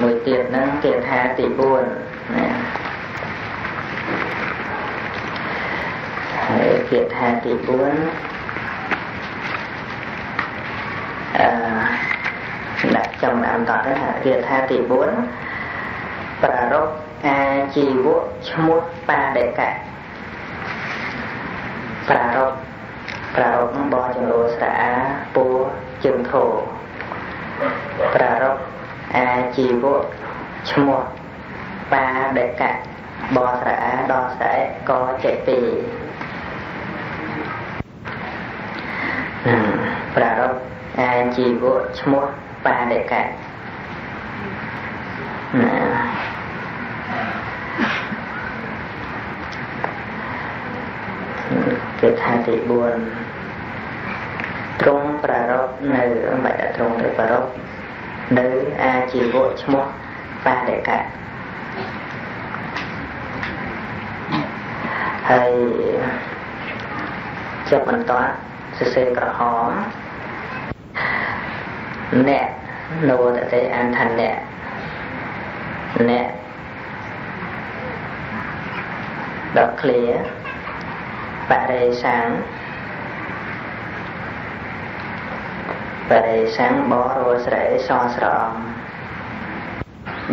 មួយទៀតហ្នឹងគេថាទី4ណាហើយគេថាទី4ដាក់ចំណាំតទៅគេថាទី4ប្រារព្ធអាជីវៈឈ្មោះបាដេកៈប្រារព្ធនឹងបចំនួនស្រៈពួរជើងធោប្រារព្ធអាជីវៈឈ្មោះបាដេកៈបស្រៈដល់ស្រៈកចេទីប្រារព្ធអាជីវៈឈ្មោះបាដេកៈគេថាទី4ទ្រង់ប្រារព្ធនៅមិនទ្រង់ទៅប្រារព្ធនៅអាជីវៈឈ្មោះបាដេកៈហើយចុះបន្តសរសេរក្រហមអ្នកនោតេអន្តរអ្នកដល់ឃ្លាបរិសាំងបរោស្រែសស្រំ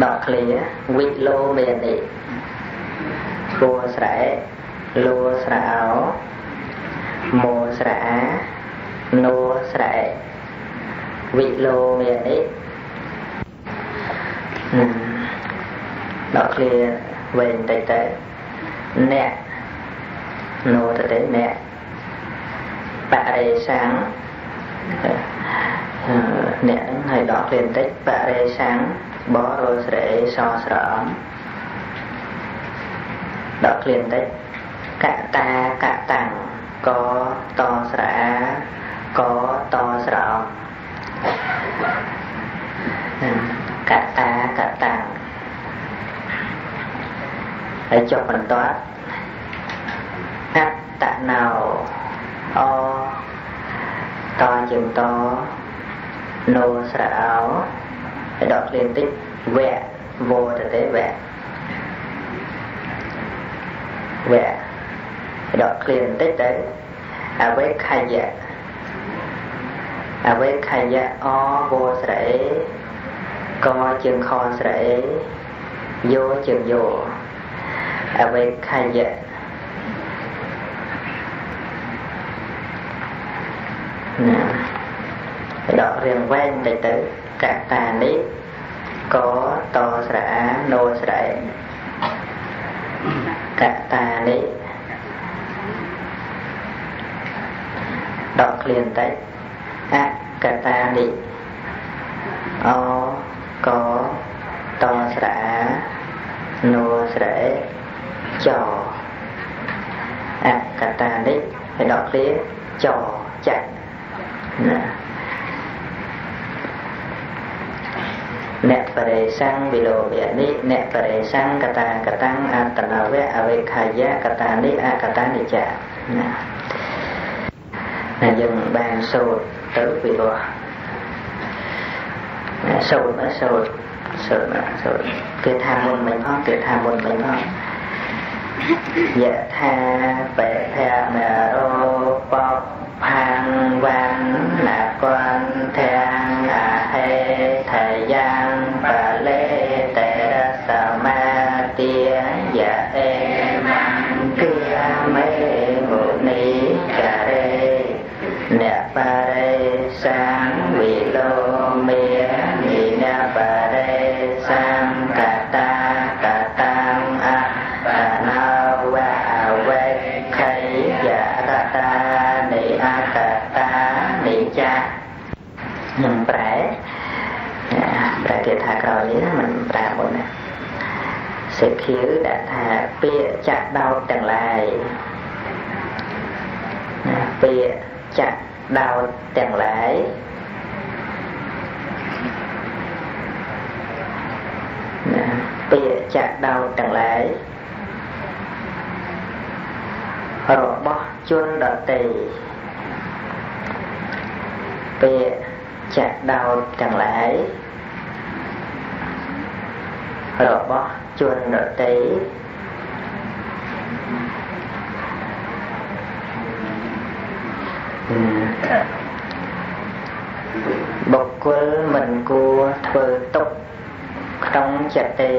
ដល់ឃ្លាវិលោមេនិគួស្រែលួស្រោមោស្រៈនោស្រែវិលោមេនិដល់ឃ្លាវែងតិចទៅអ្នកនោទៅអ្នកបរិសាំងអ្នកហ្នឹងឲ្យដកឃ្លាបន្តិចបរិសាំងបរោស្រែសស្រំដកឃ្លាបន្តិចកតាកតាំងកតស្រៈកតស្រំកតាកតាំងហើយចុះបន្តអត្តណោអតជើងតនោស្រៈឲ្យដកឃ្លាបន្តិចវៈវោទៅវៈដកឃ្លាបន្តិចទៅអវេខយៈអវោស្រែកជើងខស្រែយោជើងយោអវេខយៈដករៀងវែងទៅកតានេះកតស្រៈនោស្រែកតានេះដកឃ្លាបន្តិចអកតានេះអកតស្រៈនោស្រែចអកតានេះឲ្យដកឃ្លាចចាក់អ្នកបរិសាំងវិលោមេនិអ្នកបរិសាំងកតាកតាំងអត្តនវៈអវេខយៈកតានេះអកតានិចាណាយើងបានសូត្រទៅពីរោះសូត្រគេថាមុនមិនផងយៈថាបេភៈមរោបផាំងវណ្ណកន្ធាំងអហេថយ៉ាងបលេតេរសមាទាយៈអេមង្គិយមេមុនីចរេអ្នកបរិសាំងវិលោមេនិអ្នកបរិសាំងកតាកតាំងអបណវៈអវេខយៈរតានិអកតានិចាខ្ញុំប្រែគេថាក្រោយនេះមិនប្រែមុនណាសេខៀវដែលថាពាក្យចាក់ដោតទាំងឡាយពាក្យចាក់ដោតទាំងឡាយពាក្យចាក់ដោតទាំងឡាយរបស់ជនដទៃពាក្យចាក់ដោតទាំងឡាយ របស់ជនដទៃបុគ្គលមិនគួរធ្វើទុក្ខក្នុងចិត្តទេ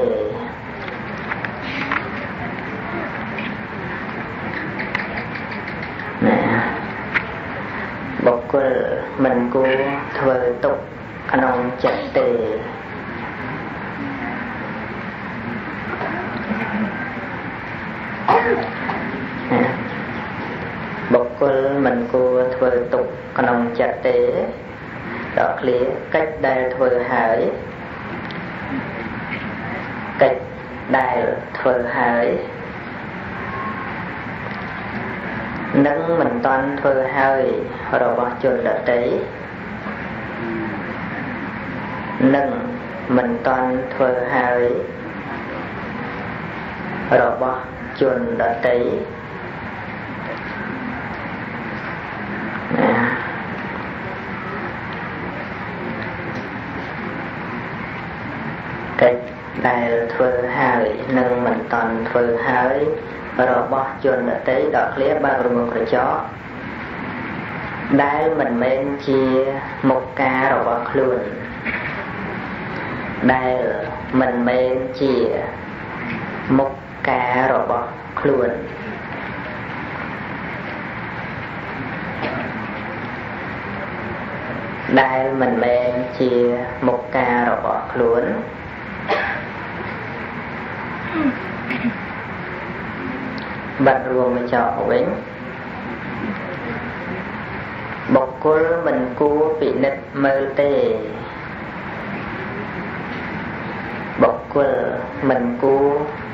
បុគ្គលមិនគួរធ្វើទុក្ខក្នុងចិត្តទេបុគ្គលមិនគួរធ្វើទុក្ខក្នុងចិត្តទេដល់ឃ្លាកិច្ចដែលធ្វើហើយកិច្ចដែលធ្វើហើយនឹងមិនតាន់ធ្វើហើយរបស់ជនដទៃនឹងមិនតាន់ធ្វើហើយរបស់ជនដទៃកិច្ចដែលធ្វើហើយនឹងមិនតាន់ធ្វើហើយរបស់ជនដទៃដល់ឃ្លាបើករងក្រចកដែលមិនមែនជាមុខការរបស់ខ្លួនដែលមិនមែនជាមុខការរបស់ខ្លួនដែលមិនមែនជាមុខការរបស់ខ្លួនបាត់រួមបញ្ចប់វិញបុគ្គលមិនគួរពិនិត្យមើលទេបុគ្គលមិនគួរ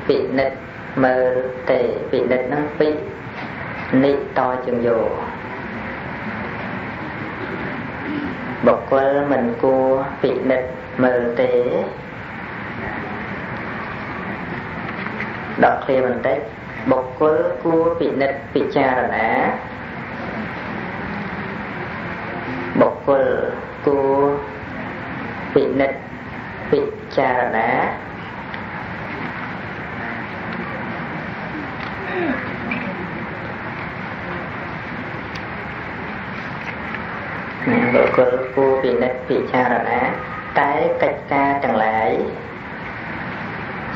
ពិនិត្យមើលទេពិនិត្យនឹងពីនិតជាងយោបុគ្គលមិនគួរពិនិត្យមើលទេដល់ឃ្លាបន្តិចបុគ្គលគួរពិនិត្យពិចារណាបុគ្គលគួរពិនិត្យពិចារណាបុគ្គលគួរពិនិត្យពិចារណាតែកិច្ចការទាំងឡាយ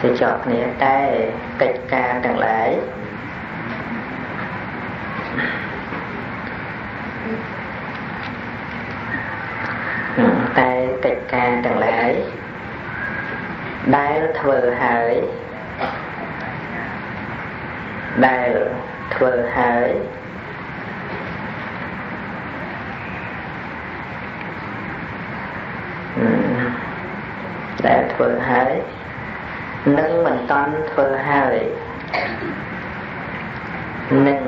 ជាចប់គ្នាតែកិច្ចការទាំងឡាយតែកិច្ចការទាំងឡាយដែលធ្វើហើយដែលធ្វើហើយដែលធ្វើហើយនឹងមិនតាន់ធ្វើហើយនឹង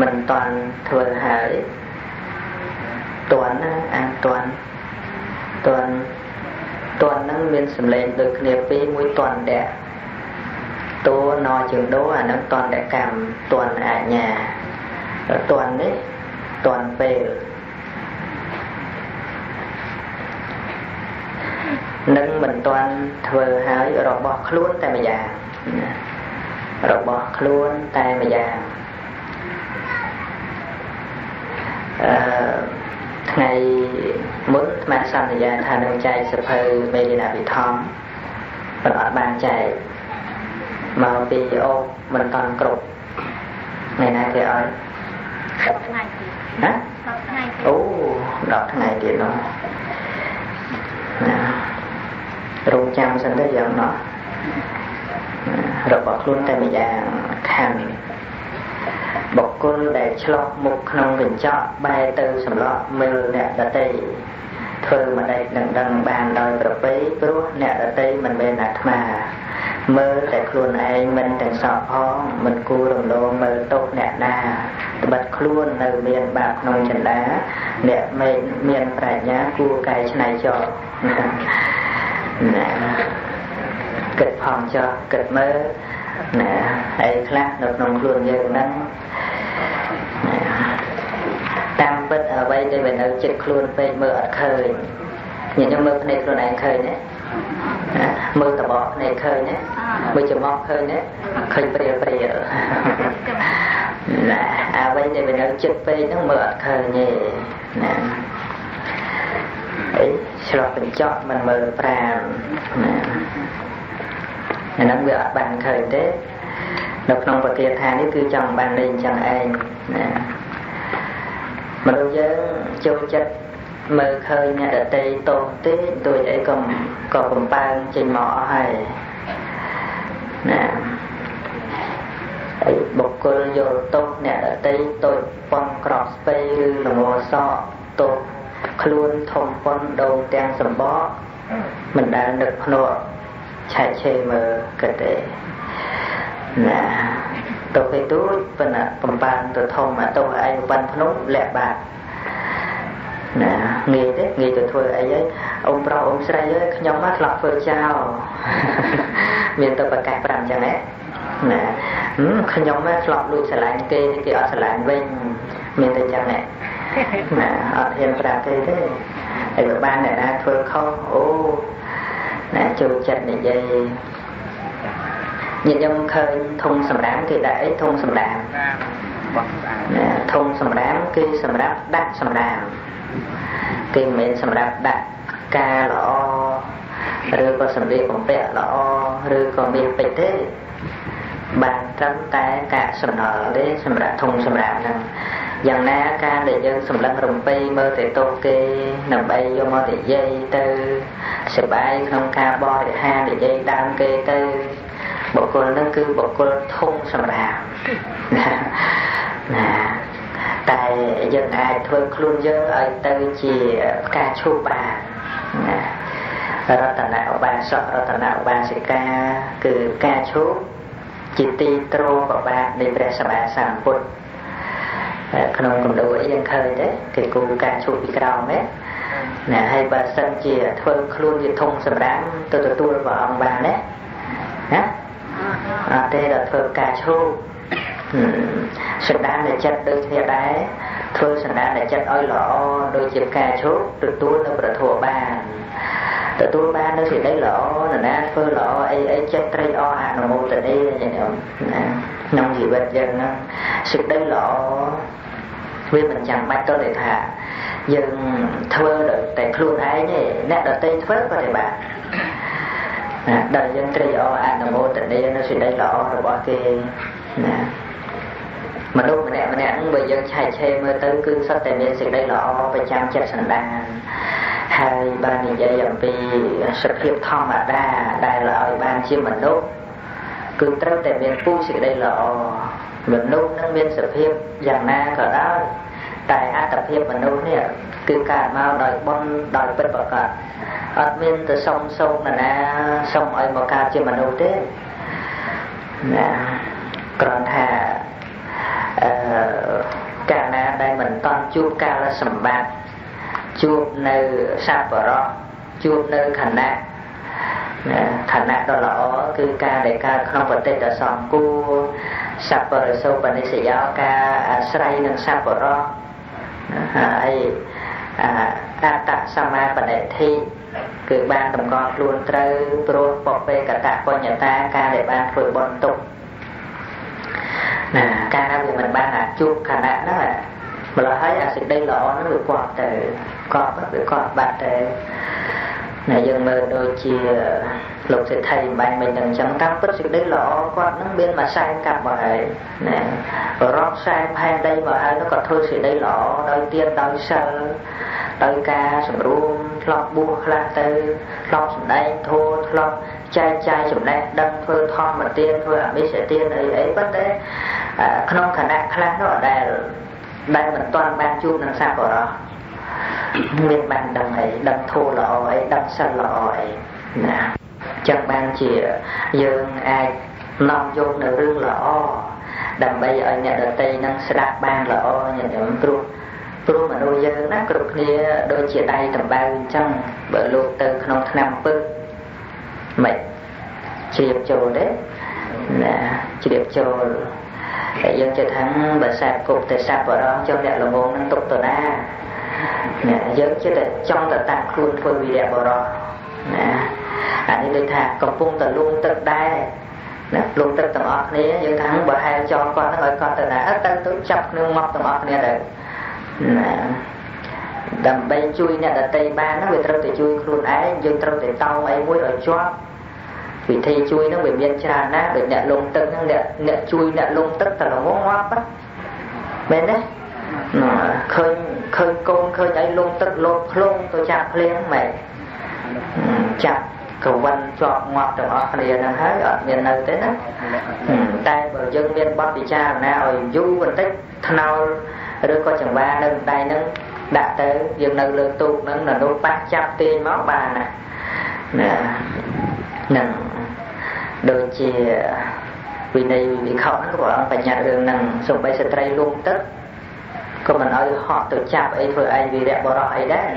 មិនតាន់ធ្វើហើយតាន់ណាអានតាន់នឹងមានសម្លេងដូចគ្នាពីរមួយតាន់ដែរតួណជាងដូអានឹងតាន់តែកម្មតាន់អាជ្ញាតាន់នេះតាន់ពេលនឹងមិនតាន់ធ្វើហើយរបស់ខ្លួនតែម្យ៉ាងរបស់ខ្លួនតែម្យ៉ាងថ្ងៃមុនអាត្មាសន្យាថានឹងចែកសភៅមេរៀនអភិធម្មប៉ុន្តែអត់បានចែកមកពីអូមិនតាន់គ្រប់ថ្ងៃណាគេឲ្យ10ថ្ងៃទៀតណា10ថ្ងៃអូ10ថ្ងៃទៀតនោះណារងចាំសិនទៅយ៉ាងណោះរបស់ខ្លួនតែម្យ៉ាងខណ្ឌបុគ្គលដែលឆ្លុះមុខក្នុងកញ្ចក់បែរទៅសម្លក់មើលអ្នកដទៃធ្វើមិនដេចនឹងដឹងបានដោយប្រពៃព្រោះអ្នកដទៃមិនមែនអាត្មាមើលតែខ្លួនឯងមិនទាំងសោកផងមិនគួររំលងមើលទោសអ្នកណាត្បិតខ្លួននៅមានបាបក្នុងចិន្តាអ្នកមានប្រាជ្ញាគួរកែច្នៃចោលណាគិតផងចោលគិតមើលណាអីខ្លះនៅក្នុងខ្លួនយើងហ្នឹងតាមពិតអ្វីដែលវានៅចិត្តខ្លួនពេកមើលអត់ឃើញញ៉ាំមើលភ្នែកខ្លួនឯងឃើញទេ mưa tờ bọ này khơi nhé bây giờ mọc khơi nhé khơi bìa bìa nè bây giờ mình nói chết bê nó mưa khơi nhé nè ấy sau mình chọn mình mưa pra nè nó bị bàn khơi thế độc nông và tiệt thang cứ chồng bàn lên chồng anh nè mà đối với châu chất mơ khơi nhà ở tây tô tế tôi ấy còn ban trên mỏ hay nè ấy bộc cô vô tốt nè ở tây tôi phong cross pay là ngô so tốt luôn thông phong đầu trang sầm bó mình đã được nọ chạy chê mơ cái đấy nè tôi phải túi bên là phong ban tôi thông mà tôi anh văn nốt lẹ bạc nè nghe đấy nghe từ thôi ấy ông pro ông say ấy nhóm mắt lọc phơi chào miền tây bạc cạp làm chẳng lẽ nè nhóm mắt lọc lui xả lạnh kia ở xả lạnh bên miền tây chẳng lẽ nè ở hiện ra thế thế ấy các bạn này ra phơi không ô nè châu chặt này dây nhìn nhung khơi thùng sầm đám thì đấy thùng sầm đám nè thùng sầm đám kia sầm đám đắt sầm đám kia mình sầm đám đắt ca lọ rồi có sầm đi còn bẹ lọ rồi còn bị bịch thế bàn trắng tay cả sầm nở đấy sầm đám thùng sầm đám nè dần ná ca để dân sầm lăng rồng pi mơ thì tô kê nằm bay vô mơ thì dây tư sẽ bay không ca bo để ha để dây đam kê tư bộ cô nó cứ bộ cô thun sầm đàm nè tại dân ai thôi luôn dân ở tư chỉ ca chu bà nè rồi tận nào bà sợ rồi tận nào bà sẽ ca cứ ca chu chỉ ti trô vào bà đi về sầm bà sàm phút không còn đủ ấy dân khơi đấy cái cô ca chu bị cao đấy nè hay bà sân chỉ thôi luôn gì thun sầm đàm từ tôi vào ông bà đấy hả đây là thơ cà chua sẵn đá để chất đôi thiệt đấy thơ sẵn đá để chất ôi lọ đôi chiếc cà chua được tuôn nó bật thua bàn từ tuôn bàn nó thì đấy lọ là nè thơ lọ ấy chất tray o hạ nó một từ đây vậy nè nông gì vật dân nó sự đấy lọ vì mình chẳng bắt tôi để thả dân thơ được tại luôn ấy nhỉ nét là tây phớt vào để bạn đời dân tri o ăn mô tình đi nó sẽ đây lọ rồi bỏ kia nè mà lúc mà nè bây giờ chạy chê mơ tới cứ sắp tại miền sẽ đây lọ phải chăm chết sẵn đàn hai ba nghìn giây dầm vì sập hiệp thông mà đài là ở ban chiêm mình lúc cứ tới tại miền phu sẽ đây lọ mình lúc nó miền sập hiệp dàn na ở đó tại hát tập hiệp mình lúc nè cứ cả mau đòi bon đòi bất bậc cả ở bên từ sông là sông ở một cao trên mặt đầu thế nè còn thà cả na đây mình toàn chuột cao là sầm bạc chuột nơi sa bờ ro chuột nơi khả nạ đó là cứ ca để ca không vật tê ở sông cu sa bờ sâu bên đây sẽ giao ca sray nâng sa bờ ro ai tạ sama bên đây thi cứ ban tầm con luôn trâu pro bọc về cả tạ con nhà ta ca để ban phơi bón tục nè ca nào thì mình ban là chụp khả năng đó mà là thấy sự đây lọ nó được quạt từ quạt được quạt bạc từ này dân mơ đôi chia lục sẽ thầy bạn mình đừng chấm cắp bất sự đấy lọ quạt nó bên mà sai cặp vậy nè rồi rót sai hai đây mà ai nó còn thôi sự đây lọ đôi tiên đôi sơ đôi ca sầm ruộng lọt bùa là từ lọt sầm đây thua lọt chai sầm đây đâm phơi thon mà tiên phơi biết sẽ tiên ấy bất đấy không khả năng khác nó ở đây mình toàn ban chu làm sao của nó nguyên ban đâm ấy đâm thua lọ ấy đâm sân lọ ấy nè chẳng ban chỉ dương ai non vô nửa rương lọ đâm bây ở nhà đầu tây năng sạ ban lọ nhà đâm ruộng tôi mà nuôi dân nó cực kia đôi chia tay tầm 3 trăm bởi luôn từ không năm bự mày chiệp trồ đấy nè chiệp trồ để dân cho thắng bởi sạp cục tại sạp ở đó cho đẹp là môn năng tục tờ na nè dân chứ để trong tờ tạc luôn phơi vì đẹp ở đó nè ដូចថាកំពុងតែលងទឹកដែរណាលងទឹកទាំងអស់គ្នាយើងថាបើហែលចោលគាត់ហ្នឹងឲ្យគាត់ទៅណាទៅចាប់ក្នុងងាប់ទាំងអស់គ្នាទៅណាដើម្បីជួយអ្នកដទៃបានហ្នឹងវាត្រូវតែជួយខ្លួនឯងយើងត្រូវតែតោងអីមួយឲ្យជាប់វិធីជួយហ្នឹងវាមានច្រើនណាស់ដូចអ្នកលងទឹកហ្នឹងអ្នកជួយអ្នកលងទឹកតែល្ងងងាប់មែនទេឃើញកូនឃើញអីលងទឹកលោតភ្លុងទៅចាប់ភ្លៀងមែនចាប់កវិនជាប់ងាប់ទាំងអស់គ្នាហ្នឹងហើយអត់មាននៅទេណាតែបើយើងមានបទពិចារណាឲ្យយូរបន្តិចថ្នោលឬក៏ចង្វានៅដៃហ្នឹងដាក់ទៅយើងនៅលើទូកហ្នឹងនៅនោះប៉ះចាប់ទាញមកបានណាហ្នឹងដូចជាវិន័យវិខហ្នឹងក៏អង្គបញ្ញត្តិរឿងហ្នឹងសូម្បីស្ត្រីលងទឹកក៏មិនឲ្យហត់ទៅចាប់អីធ្វើឯងវីរៈបរោះអីដែរ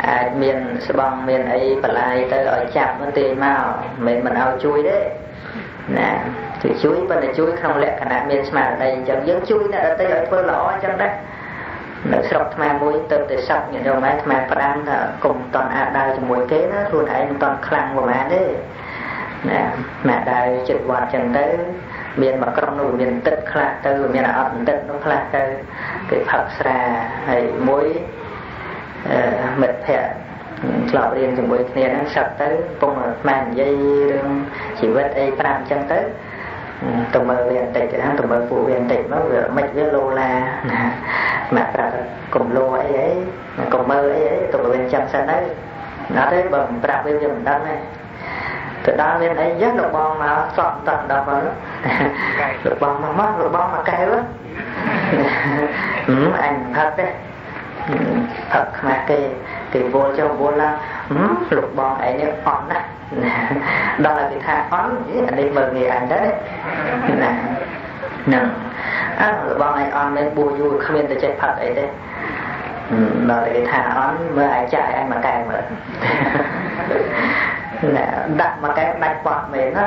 អាចមានស្បង់មានអីបលាយទៅឲ្យចាប់មកទាញមកមិនឲ្យជួយទេណាជួយប៉ុន្តែជួយក្នុងលក្ខណៈមានស្មារតីអញ្ចឹងយើងជួយអ្នកដទៃឲ្យធ្វើល្អអញ្ចឹងដែរនៅស្រុកថ្មមួយទៅតែសັບញាតិញោមឯងថ្មប្រាំថាកុំតន់អាចដើរជាមួយគេណាខ្លួនឯងមិនតន់ខ្លាំងប្រហែលទេណាមកដើរចិត្តវត្តអញ្ចឹងទៅមានមកក្រុមនោះមានទឹកខ្លះទៅមានអត់ទឹកនោះខ្លះទៅគេផឹកស្រាហើយមួយមិត្តភ័ក្តិឆ្លប់រៀនជាមួយគ្នាហ្នឹងសឹកទៅពងស្មាននិយាយរឿងជីវិតអីប្រាប់អញ្ចឹងទៅមើលវាបន្តិចហ្នឹងទៅមើលពួកវាបន្តិចមកវាមិនវាលោឡាមកប្រាប់កុំលោអីកុំមើលអីទៅវាអញ្ចឹងសិនទៅអត់ទេបើប្រាប់វាមិនដឹងទេទៅដល់មានអីយ៉ាងលោកបងមកសក់តដល់មកលោកបងមកលោកបងមកកែវអញផឹកទេផឹកខ្មាស់គេវល់ចុះវល់ឡើងលោកបងឯនេះអន់ណាស់ដល់តែគេថាអន់អានេះមើលងាយអញទៅណាហ្នឹងលោកបងឯងអន់មែនបួសយូរគ្មានតែចេះផឹកអីទេដល់តែគេថាអន់មើលឯងចាក់ឯងមកកែមើលណាដាក់មកកែដាច់បត់មែនណា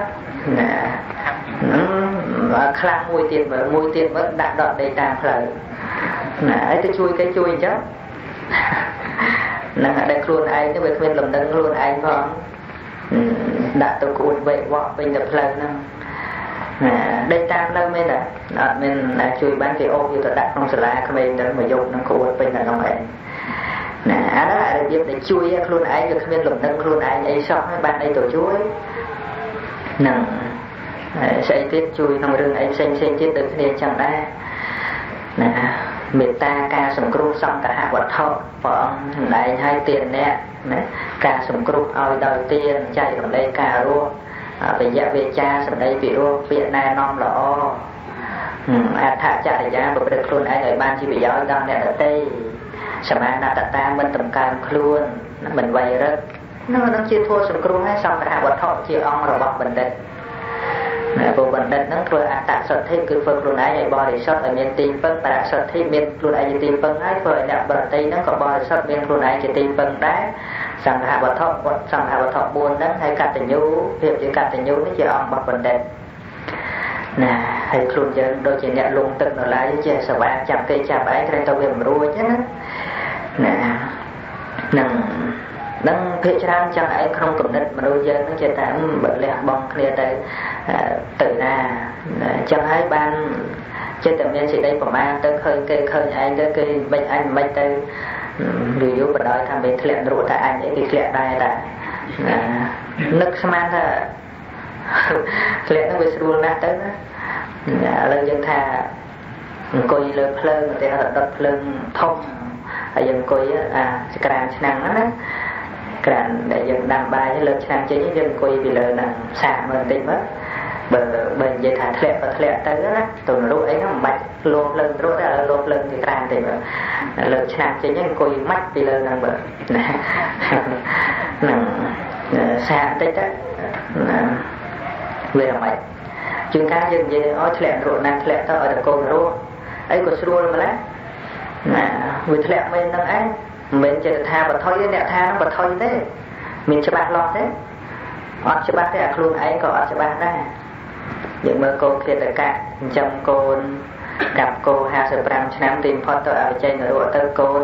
ខ្លាំងមួយទៀតមើលដាក់ដកដេកតាមផ្លូវណាឲ្យទៅជួយគេជួយអញ្ចឹងណាដែលខ្លួនឯងទៅវាគ្មានលំនឹងខ្លួនឯងផងដាក់ទៅគួតវេវក់ពេញទៅផ្លូវហ្នឹងណាដេកតាមផ្លូវមែនទេអត់មានណាជួយបានគេអូសយកទៅដាក់ក្នុងសាលាក្មេងទៅមកយកនឹងគួតពេញតែក្នុងឯងណាអានោះរបៀបដែលជួយខ្លួនឯងវាគ្មានលំនឹងខ្លួនឯងអីសោះហើយបានអីទៅជួយហ្នឹងស្អីទៀតជួយក្នុងរឿងអីផ្សេងទៀតដូចគ្នាចឹងដែរណាមេត្តាការសង្គ្រោះសង្គ្រហវត្ថុព្រះអង្គសម្ដែងឲ្យទានអ្នកណាការសង្គ្រោះឲ្យដោយទានចែករំលែកការរស់បយៈវាចាសម្ដីពិរោះពាក្យណែនាំល្អអត្ថចរិយាប្រព្រឹត្តខ្លួនឯងឲ្យបានជាប្រយោជន៍ដល់អ្នកដទៃសមាណតតាមិនតម្កើងខ្លួនមិនវៃរឹកនឹងជាធម៌សង្គ្រោះឲ្យសង្គ្រហវត្ថុជាអង្គរបស់បណ្ឌិតព្រោះបណ្ឌិតហ្នឹងធ្វើអត្តសទ្ធិគឺធ្វើខ្លួនឯងឲ្យបរិសុទ្ធឲ្យមានទីពឹងបរសទ្ធិមានខ្លួនឯងជាទីពឹងហើយធ្វើឲ្យអ្នកបរតីហ្នឹងក៏បរិសុទ្ធមានខ្លួនឯងជាទីពឹងដែរសង្ឃវត្ថុ4ហ្នឹងហើយកតញ្ញូភាពជាកតញ្ញូនេះជាអង្គរបស់បណ្ឌិតណាហើយខ្លួនយើងដូចជាអ្នកលងទឹកនៅឡើយជាសវាចាប់គេចាប់ឯងត្រូវទៅវាមិនរួចណានឹងភាគច្រើនចឹងឯងក្នុងគំនិតមនុស្សយើងនឹងជាតែបើលះបង់គ្នាទៅណាចឹងហើយបានចិត្តតែមានសេចក្តីប្រមាទទៅឃើញគេឃើញឯងទៅគេបិចអញមិនទៅយូរបដ ாய் ថាមិនធ្លាក់រួចតែអញអីគេធ្លាក់ដែរតានឹកស្មានថាធ្លាក់ហ្នឹងវាស្រួលណាស់ទៅណាឥឡូវយើងថាអង្គុយលើភ្លើងតែរត់ភ្លើងធំហើយយើងអង្គុយសក្រានឆ្នាំងណាក្រានដែលយើងដាំបាយលើឆ្នាំងចេញយើងអង្គុយពីលើហ្នឹងសាកមើលបន្តិចមើលបើនិយាយថាធ្លាក់ក៏ធ្លាក់ទៅណាទៅនរកអីហ្នឹងមិនបាច់លោភ្លើងរួចតែលោភ្លើងទីក្រានទេមើលលើឆ្នាំងចេញអង្គុយម៉ាច់ពីលើហ្នឹងមើលណាហ្នឹងសាកបន្តិចទៅវាមិនជាងការយើងនិយាយឲ្យធ្លាក់រួចណាធ្លាក់ទៅឲ្យតកូនរស់អីក៏ស្រួលម្ល៉េះណាវាធ្លាក់មែនហ្នឹងឯងមិនមែនចេះថាបថុយទេអ្នកថាហ្នឹងបថុយទេមានច្បាស់លាស់ទេអត់ច្បាស់ទេអាខ្លួនឯងក៏អត់ច្បាស់ដែរយើងមើលកូនឃ្លាតកៈចិញ្ចឹមកូនកាប់គោ55ឆ្នាំទីបំផុតទៅឲ្យចេញនរកទៅកូន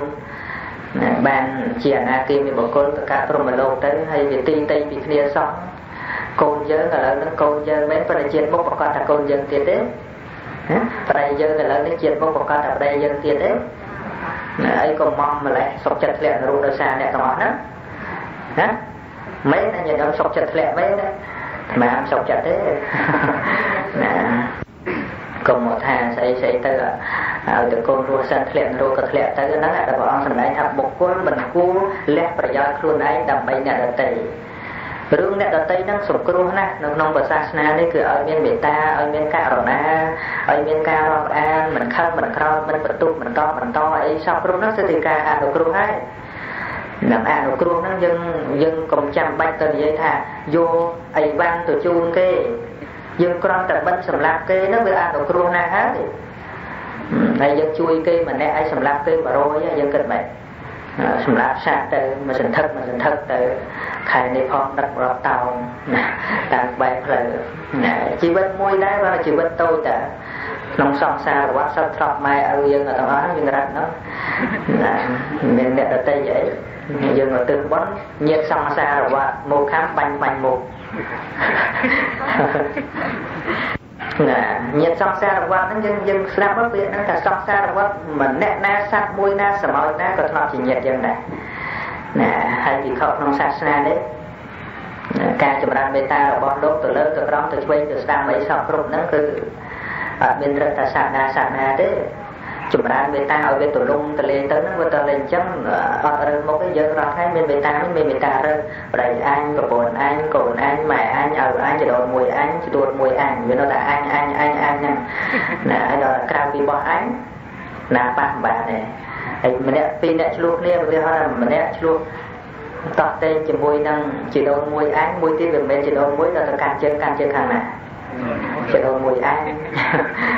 ban chia na kia mi bọc côn cả trong mà lâu tới hay việc tin tây bị kia xong côn dơ là lớn côn dơ mấy phần chuyện bốc bọc là côn dơ tiền đấy đây dơ là lớn chuyện bốc bọc là đây dơ tiền đấy ấy còn mong mà lại sọc chặt lẹ rồi đâu xa nè tao đó hả mấy anh nhìn ông sọc chặt lẹ mấy đấy mà ông sọc chặt thế cùng một thằng xây tới ở từ con rùa sân lẹ rồi cật lẹ tới nó là bảo ông thành này thằng một con mình cua lẹ phải do luôn ấy đầm bay nè đợt tây rương nè đợt tây đang sụp cua nè nó nông bờ sa na đấy cứ ở miền biển ta ở miền ca rồi na ở miền ca rồi mình khăn mình khao mình bật tụt mình to ấy sau lúc nó sẽ thì ca ăn được cua hay nằm ăn được cua nó dân cùng chăm bạch từ vậy thà vô ấy ban từ chuông kê dân con tập bên sầm lạp kê nó vừa ăn được cua na hết này dân chui kê mà nè ai sầm lạp kê mà rồi dân kịch mày sầm lạp sạt từ mà sình thật từ khai này phong đặt vào tàu tàn bè phở chỉ bên môi đá và chỉ bên tôi ta nông song xa và quá sao thọt mai ở dân ở tàu đó dân ra nó mình đẹp ở tây vậy dân ở từ bón nhiệt song xa rồi quá một khám banh một nhiệt song xa rồi quá nó dân slap bất biệt nó cả song xa rồi quá mình nè na sát môi na sầm mỏi na còn nó chỉ nhiệt dân này hay thì khóc nông sát na đấy ca chụp ra beta là bón đốt từ lớn từ đó từ quay từ sang mấy sau rụng nó cứ bên rất là sạt na đấy chụp ra beta ở bên tủ lung từ lên tới nó vừa từ lên chấm ở một cái giờ đó thấy bên beta rồi đây anh của bồn anh mẹ anh ở anh chỉ đồn mùi anh chỉ đồn mùi anh vì nó là anh nè đó là cao bị bỏ anh là ba bà này mình nè pin nè chuột nè bây giờ mình nè chuột tọt tên chỉ mùi năng chỉ đồn mùi anh mùi tiêu bên chỉ đồn mùi là càng chân hàng này chỉ đồn mùi anh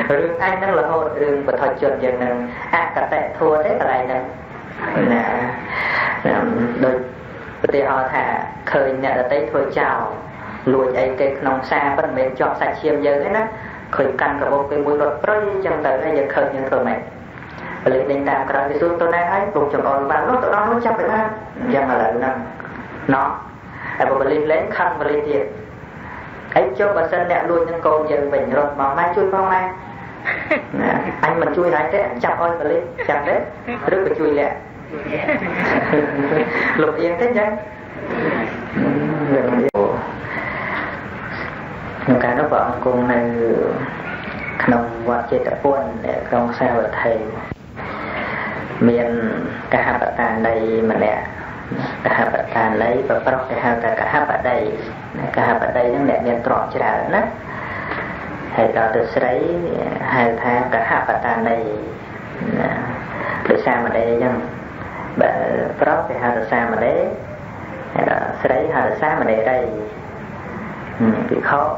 rương anh nó là hồ rương và thôi chuột dần nè cả tệ thua thế cái này nè đôi bây họ thả khơi nè là tới thôi chào lùi ấy cái nòng xa vẫn mình chọn sạch chiêm dơ hết á khơi căn cả một cái mùi đột rơi trong tới hay giờ khơi những rồi mày lấy đánh đạp cái đó thì tôi nay ấy cùng chồng còn bạn lúc đó nó chấp được ha dân là lợi năng nó ở một bên lấy khăn và lấy tiền ấy cho bà sân đẹp luôn những cô giờ mình rồi mà mai chui phong mai anh mà chui lại thế chặt ơi và lấy chặt đấy rất là chui lẹ lục yên thế chứ nhưng cái nó vợ cùng này nông vật chế tập buồn để không sao ở thầy miền cả hai bạn tàn đây mà nè cả hai bạn tàn lấy và bắt cái hai cả hai bạn đây nó nè miền trọ chả nát hay đó từ sấy hai tháng cả hai bạn tàn đây từ xa mà đây nhưng bạn bắt cái hai từ xa mà đấy sấy hai từ xa mà đây bị khó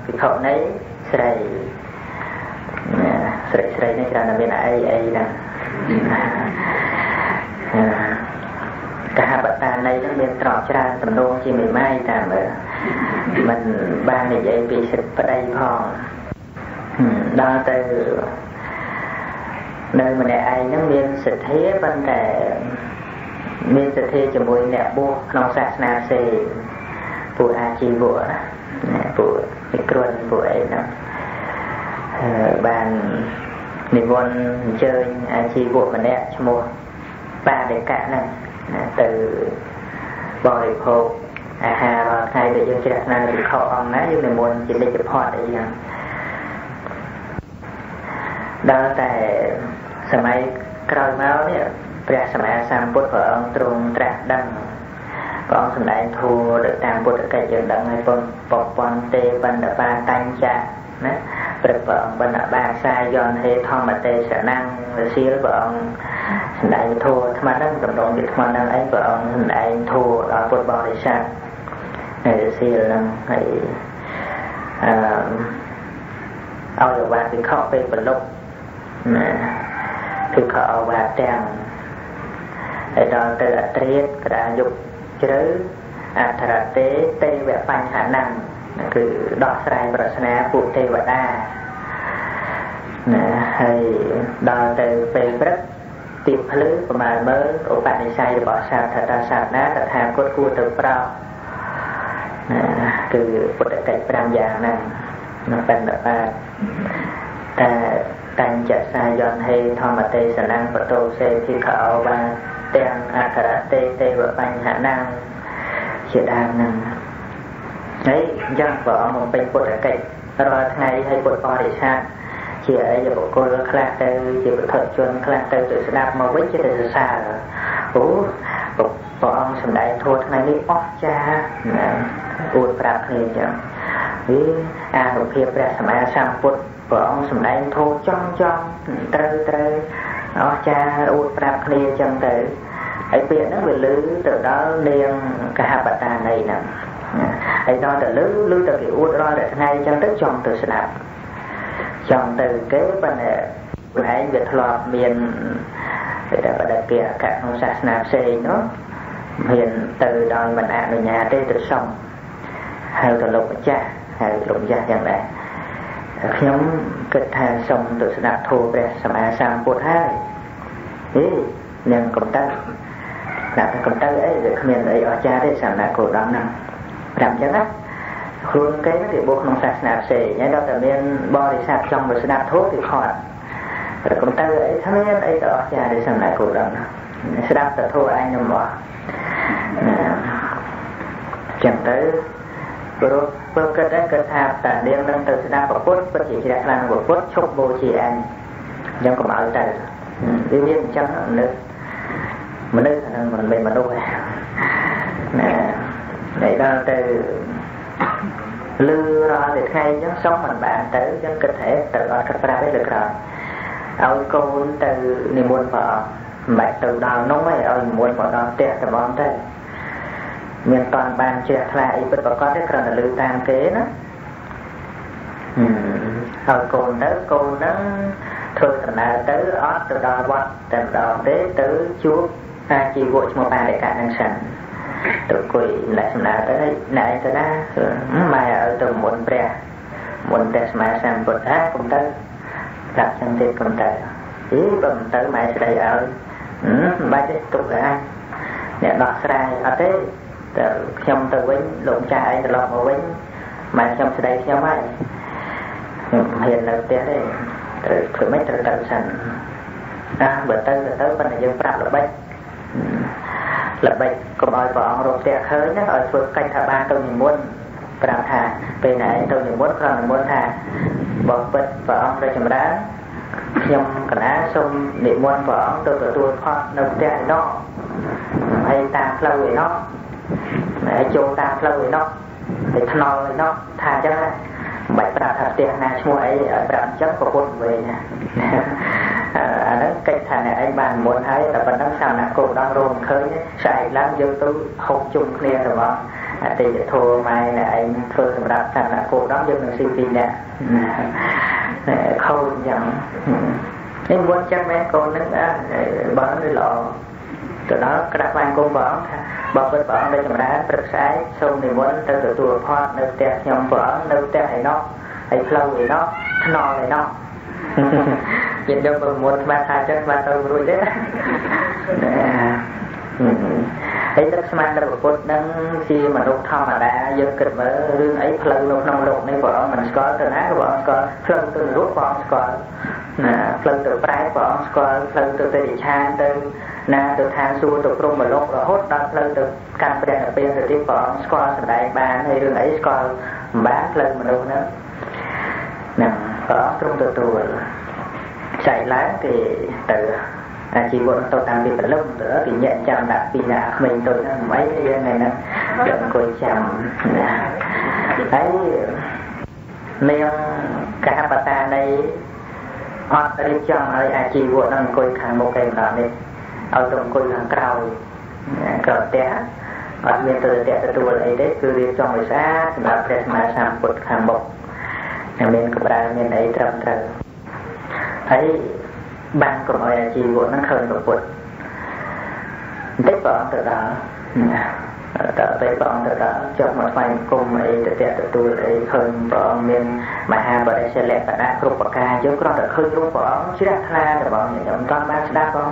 bị khó nấy sấy này cho nên bên ai nè cả hai bạn ta này nó bên trọ ra tầm đô chỉ mười mai ta mà mình ba này vậy vì sự ở đây phong đó từ nơi mà này ai nó miền sự thế vấn đề miền sự thế cho mùi nè bố nông sạch na xê bùa chi bùa micron bùa ấy đó bàn mình muốn chơi chi bộ mà nè cho mua ba để cả này từ bòi hộp hà và hai để dân chỉ đặt này bị khó ông ná nhưng mình muốn chỉ để chụp hot đấy đó tại sớm mai cày máu nè bây sớm mai sang bút của ông trung trạc đăng con sớm nay thua được tam bút ở cái trường đăng hay con bọc con tê ban đập ba tanh cha nè bật vợ bên ở ba sai giòn hay thon mà tê sở năng rồi xí vợ ông đại thua mà đang cầm đồng việt mà đang ấy vợ ông đại thua ở một bò để sang này xí là hay ao được ba thì khó về bật lốc thì khó ba trang để đó từ là triết cả dục chứ thà tế tê về phanh khả năngคือดอกสลายปรัชนาปุเทวดาให้ดาวเตอร์ไปพระ tìm phứ của mà mới của bạn đi sai bỏ sao thật ra sao ná thật hàng cốt cua từ prao từ một cái pram già này nóเป็นแบบว่าแต่การจัดสายย้อนให้ธรรมเทศนังประตูเซที่เขาเอาว่าเตียงอาคาเตเตวปัญหานังเขียดานนังไอ้ย่างบอกมันเป็นปกติรอไงให้ปกติชาติเขียไอ้จะบอกคนละคลาเตอเขียถอดชวนคลาเตอตัวสนับมาไว้จะได้ซาโอ้บอกสมัยโทษไงนี่อ๊อกจ้าอุดปราบเพลงจังวิอาหเพียบแบบสมัยสามปุตบอกสมัยโทษจ้องเตยอ๊อกจ้าอุดปราบเพลงจังเตยไอ้เปลี่ยนนั้นไปลื้อtừ đó liền cả hai bát ta này nèไอ้ตอนแต่ลื้อแต่กี่อุดรอแต่ไงจังตึ๊กจอมตัวสนับจอมตัวเก๋ปันเนี่ยไอ้เวียดหลอดเมียนแต่ประเดี๋ยวเกี่ยกับของศาสนาเซนเนาะเมียนtừ đòi mình ăn ở nhà tới từ sông hay từ lục cha hay lục chaอย่างไรខ្ញុំគិតថាសូមទស្សនៈធម៌ព្រះសម្មាសម្ពុទ្ធហើយនឹងកំតើដាក់កំតើអីវាគ្មានអីអស្ចារ្យទេសម្រាប់គោលដៅហ្នឹងប្រាប់អញ្ចឹងណាខ្លួនគេទៅបុកក្នុងសាសនាផ្សេងហើយដល់តែមានបរិស័ទចង់ទស្សនៈធម៌គឺខត់តែកំតើអីគ្មានអីទៅអស្ចារ្យទេសម្រាប់គោលដៅហ្នឹងស្ដាប់តែធម៌ឯងនឹងមកចឹងទៅព្រោះពើគិតថាតានាងនឹងទៅស្ដាប់ពុទ្ធពិតជាជ្រះថ្លានឹងពុទ្ធឈប់បូជាឯងអញ្ចឹងកុំឲ្យទៅវាមានអញ្ចឹងមនុស្សហ្នឹងមិនមែនមនុស្សទេតែដល់ទៅលឺរហូតតែថ្ងៃអញ្ចឹងសុំមិនបានទៅអញ្ចឹងគិតថាទៅអត់ប្រាប់ទេលើក្រោយឲ្យកូនទៅនិមន្តព្រះអង្គមិនបាច់ទៅដល់នោះទេឲ្យនិមន្តមកដល់ផ្ទះតែបងទៅមានតន់បានជ្រះថ្លាអីពិតប្រកបទេគ្រាន់តែលឺតាមគេណាហើយកូនទៅកូនហ្នឹងធ្វើដំណើរទៅអត់ទៅដល់វត្តតែម្ដងទេទៅជួបអាជីវៈឈ្មោះបានឯកនឹងសិនទៅអង្គុយម្លេះសំដៅទៅណែទៅណាម៉ែឲ្យទៅមុនព្រះសម្មាសម្ពុទ្ធថាកុំទៅប្រាប់ចឹងទៀតកុំទៅបើមិនទៅម៉ែស្ដីឲ្យមិនបាច់ទេទុកទៅហើយអ្នកដោះស្រាយអត់ទេតែខ្ញុំទៅវិញលោកចាស់ឯងត្រឡប់មកវិញម៉ែខ្ញុំស្ដីខ្ញុំហើយខ្ញុំហ៊ាននៅផ្ទះទេត្រូវធ្វើម៉េចត្រូវទៅសិនបើទៅប៉ុន្តែយើងប្រាប់ល្បិចកុំឲ្យព្រះអង្គរកផ្ទះឃើញណាឲ្យធ្វើកិច្ចថាបានទៅនិមន្តប្រាប់ថាពេលណាឯងទៅនិមន្តគ្រាន់និមន្តថាបងពិតព្រះអង្គព្រះចម្រើនខ្ញុំកណាសូមនិមន្តព្រះអង្គទៅទទួលផុតនៅផ្ទះឯណោះហើយតាមផ្លូវឯណោះហើយចូលតាមផ្លូវឯណោះហើយថ្នល់ឯណោះថាអញ្ចឹងមិនបាច់ប្រាប់ថាផ្ទះណាឈ្មោះអីប្រាប់អញ្ចឹងប្រពន្ធវិញណាអាហ្នឹងកិច្ចថាអ្នកឯងបានមុនហើយតែប៉ុណ្ណឹងសាមណគោដល់រោមឃើញស្អែកឡើងយើងទៅហូបជុំគ្នាទៅមកអតិថិធម៌ម៉ែអ្នកឯងធ្វើសម្រាប់សាមណគោដល់យើងនឹងស៊ីពីរនាក់ខូចអញ្ចឹងនេះមុនចឹងមែនកូនហ្នឹងបើនេះល្អទៅដល់ក្រាបបានគុំព្រះអង្គថាបើពិតព្រះអង្គដែលចម្រើនព្រឹកស្អែកសូមនិមន្តទៅទទួលផាត់នៅផ្ទះខ្ញុំព្រះអង្គនៅផ្ទះឯណោះហើយផ្លូវឯណោះថ្នល់ឯណោះយើងយកប្រមូលស្មាតថាចឹងស្មាតទៅរួចទេហើយទឹកស្មាតរបស់ពុទ្ធនឹងជាមនុស្សធម្មតាយើងគិតមើលរឿងអីផ្លូវនៅក្នុងលោកនេះព្រះអង្គមិនស្គាល់ទៅណាព្រះអង្គស្គាល់ផ្លូវទៅនរកព្រះអង្គស្គាល់ផ្លូវទៅប្រែព្រះអង្គស្គាល់ផ្លូវទៅតិរិឆានទៅណាទៅឋានសួគ៌ទៅព្រហ្មលោករហូតដល់ផ្លូវទៅកាន់ព្រះនិព្វានទៅទៀតព្រះអង្គស្គាល់សម្ដែងបានហើយរឿងអីស្គាល់មិនបានផ្លូវមនុស្សហ្នឹងព្រះអង្គទ្រង់ទទួលចែកឡើងគេទៅអាជីវៈទៅតាមពីព្រលឹមទៅគេញាក់ចាំដាក់ពីណាក្មេងទៅហ្នឹងមិនអីយើងហ្នឹងយើងអង្គុយចាំហើយនាងកហបតានៃអត់រៀបចំឲ្យអាជីវៈហ្នឹងអង្គុយខាងមុខគេម្ដងនេះឲ្យទៅអង្គុយខាងក្រោយក្រោយផ្ទះអត់មានទៅទទួលអីទេគឺរៀបចំឲ្យស្អាតសម្រាប់ព្រះសម្មាសម្ពុទ្ធខាងមុខតែមានកម្រាលមានអីត្រឹមត្រូវហើយបានកុំឲ្យអាជីវៈហ្នឹងឃើញពុទ្ធបន្តិចព្រះអង្គទៅដល់តើពេលព្រះអង្គទៅដល់ចុះមកស្វែងគុំអីទៅទទួលអីឃើញព្រះអង្គមានមហាបរិសលក្ខណៈគ្រប់ប្រការយើងគ្រាន់តែឃើញរូបព្រះអង្គជ្រះថ្លាតែបងខ្ញុំមិនបានស្ដាប់ផង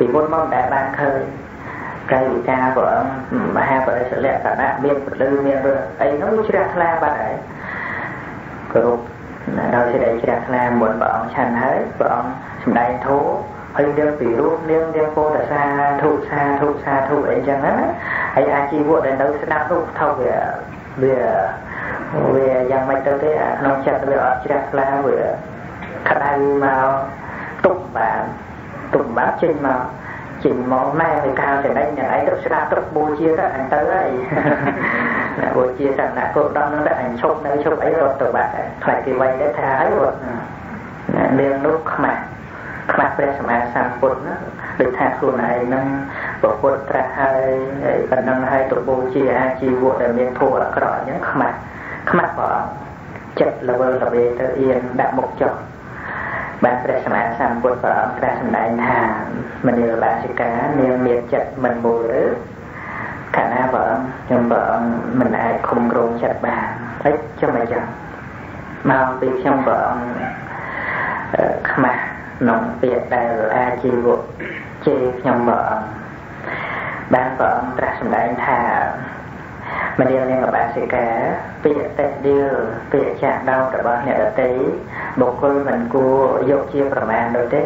ពីមុនមកដែលបានឃើញកាយវិការព្រះអង្គមហាបរិសលៈកណៈមានពលឺមានរស់អីនោះជ្រះថ្លាបាត់ហើយគ្រប់ដល់សេចក្តីជ្រះថ្លាមុនព្រះអង្គឆាន់ហើយព្រះអង្គសម្ដែងធម៌ហើយយើងពីរូបនាងយើងពោលតែសាធុអីចឹងណាហើយអាជីវៈដែលនៅស្ដាប់នោះថោកវាយ៉ាងម៉េចទៅទេក្នុងចិត្តវាអត់ជ្រះថ្លាវាក្តៅមកទុកបានចេញមកម៉ែទៅកាលទៅនេះយ៉ាងអីទៅស្ដាប់ទៅបូជាទៅអញទៅហើយបូជាសក្តិគោដំនឹងទៅអញឈប់អីរត់ទៅបាត់ខ្លាចគេវាយទៅថាហើយរត់នាងនោះខ្មាស់ព្រះសម្មាសម្ពុទ្ធណាដូចថាខ្លួនឯងហ្នឹងពុទ្ធត្រាស់ហើយប៉ុណ្ណឹងហើយទៅបូជាអាជីវៈដែលមានធម៌អាក្រក់អញ្ចឹងខ្មាស់ព្រះចិត្តល្វើល្វីទៅអៀនដាក់មុខចុះបានព្រះសម្មាសម្ពុទ្ធព្រះអង្គត្រាស់សម្ដែងថាមនាលបាសិកានាងមានចិត្តមិនមូលឬកាលណាព្រះអង្គមិនអាចឃុំគ្រងចិត្តបានហើយចាំអញ្ចឹងមកពីខ្ញុំព្រះអង្គខ្មាស់ក្នុងពាក្យដែលអាជីវៈជេរខ្ញុំព្រះអង្គបានព្រះអង្គត្រាស់សម្ដែងថាមនាលនាងបាសិកាពាក្យតេដៀលពាក្យចាក់ដោតរបស់អ្នកដទៃបុគ្គលមិនគួរយកជាប្រមាណនោះទេ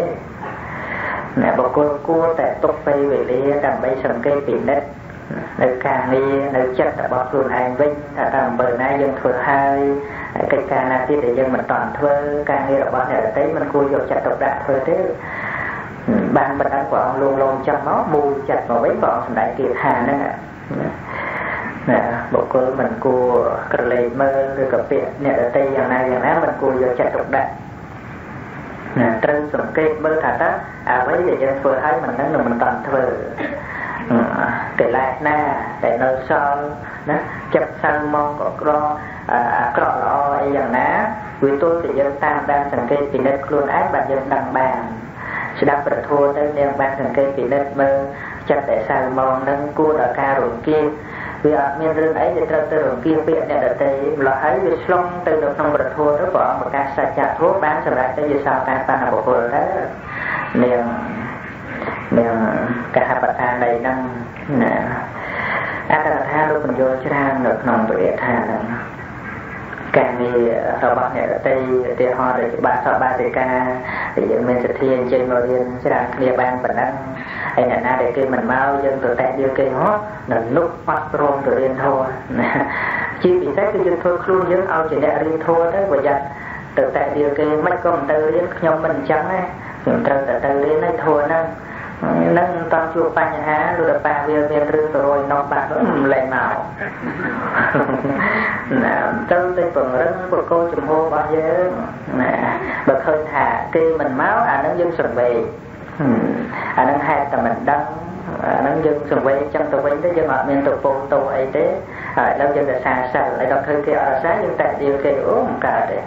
អ្នកបុគ្គលគួរតែទុកពេលវេលាដើម្បីសង្កេតពិនិត្យនៅការងារនៅចិត្តរបស់ខ្លួនឯងវិញថាតើអំពើណាយើងធ្វើហើយកិច្ចការណាទៀតដែលយើងមិនតន់ធ្វើការងាររបស់អ្នកដទៃមិនគួរយកចិត្តទុកដាក់ធ្វើទេបានបណ្ដឹងព្រះអង្គលងចាំមកមូលចិត្តមកវិញព្រះអង្គសម្ដែងគាថាហ្នឹងណាបុគ្គលមិនគួរក្រឡេកមើលឬក៏ពាក្យអ្នកដទៃយ៉ាងណាមិនគួរយកចិត្តទុកដាក់ណាត្រូវសង្កេតមើលថាតើអ្វីដែលយើងធ្វើហើយមិនដឹងនឹងមិនតន់ធ្វើតែឡែកណាតែនៅសល់ណាចាប់សៅមកក៏អាក្រក់ល្អអីយ៉ាងណាវាទល់តែយើងតាមដានសង្កេតពិនិត្យខ្លួនឯងបាទយើងដឹងបានស្ដាប់ប្រធัวទៅនាងបានសង្កេតពិនិត្យមើលចិត្តតែសៅមកនឹងគួរដល់ការរង្គៀសវាអត់មានរឿងអីដែលត្រូវទៅរង្គៀសពាក្យអ្នកដទៃម្ល៉េះហើយវាឆ្លងទៅនៅក្នុងប្រធัวទៅព្រះអង្គប្រកាសសច្ចធម៌បានសម្រាប់ទៅជាសោតាបនបុគ្គលទៅនាងកហបតានៃហ្នឹងណាអត្តថាលោកបញ្យល់ច្រើននៅក្នុងពរិថាហ្នឹងការងាររបស់អ្នកដទៃឧទាហរណ៍ដូចជាបាសបាសិកាដែលយើងមានសទ្ធាអញ្ជើញមករៀនច្រើនគ្នាបានប៉ុណ្ណឹងហើយអ្នកណាដែលគេមិនមកយើងទៅតែយើងគេហោះនៅនោះអត់ព្រមទៅរៀនធម៌ណាជាពិសេសគឺយើងធ្វើខ្លួនយើងឲ្យជាអ្នករៀនធម៌ទៅប្រយ័ត្នទៅតែយើងគេមិនក៏មិនទៅរៀនខ្ញុំមិនអញ្ចឹងណាខ្ញុំត្រូវទៅរៀនឲ្យធម៌ហ្នឹងនឹងតន់ជួបបញ្ហាឬដល់ប៉ះវាមានរឿងទៅរយនោះបាត់លែងមកណាទៅពង្រឹងប្រកោចំហរបស់យើងណាបើឃើញថាគេមិនមកអានឹងយើងស្រវេអានឹងហេតុតែមិនដឹងអានឹងយើងស្រវេចឹងទៅវិញទៅយើងអត់មានទៅពោលតោអីទេហើយដល់យើងទៅសារសិលហើយដល់ឃើញគេអត់សារយើងតែនិយាយគេអូមិនកើតទេ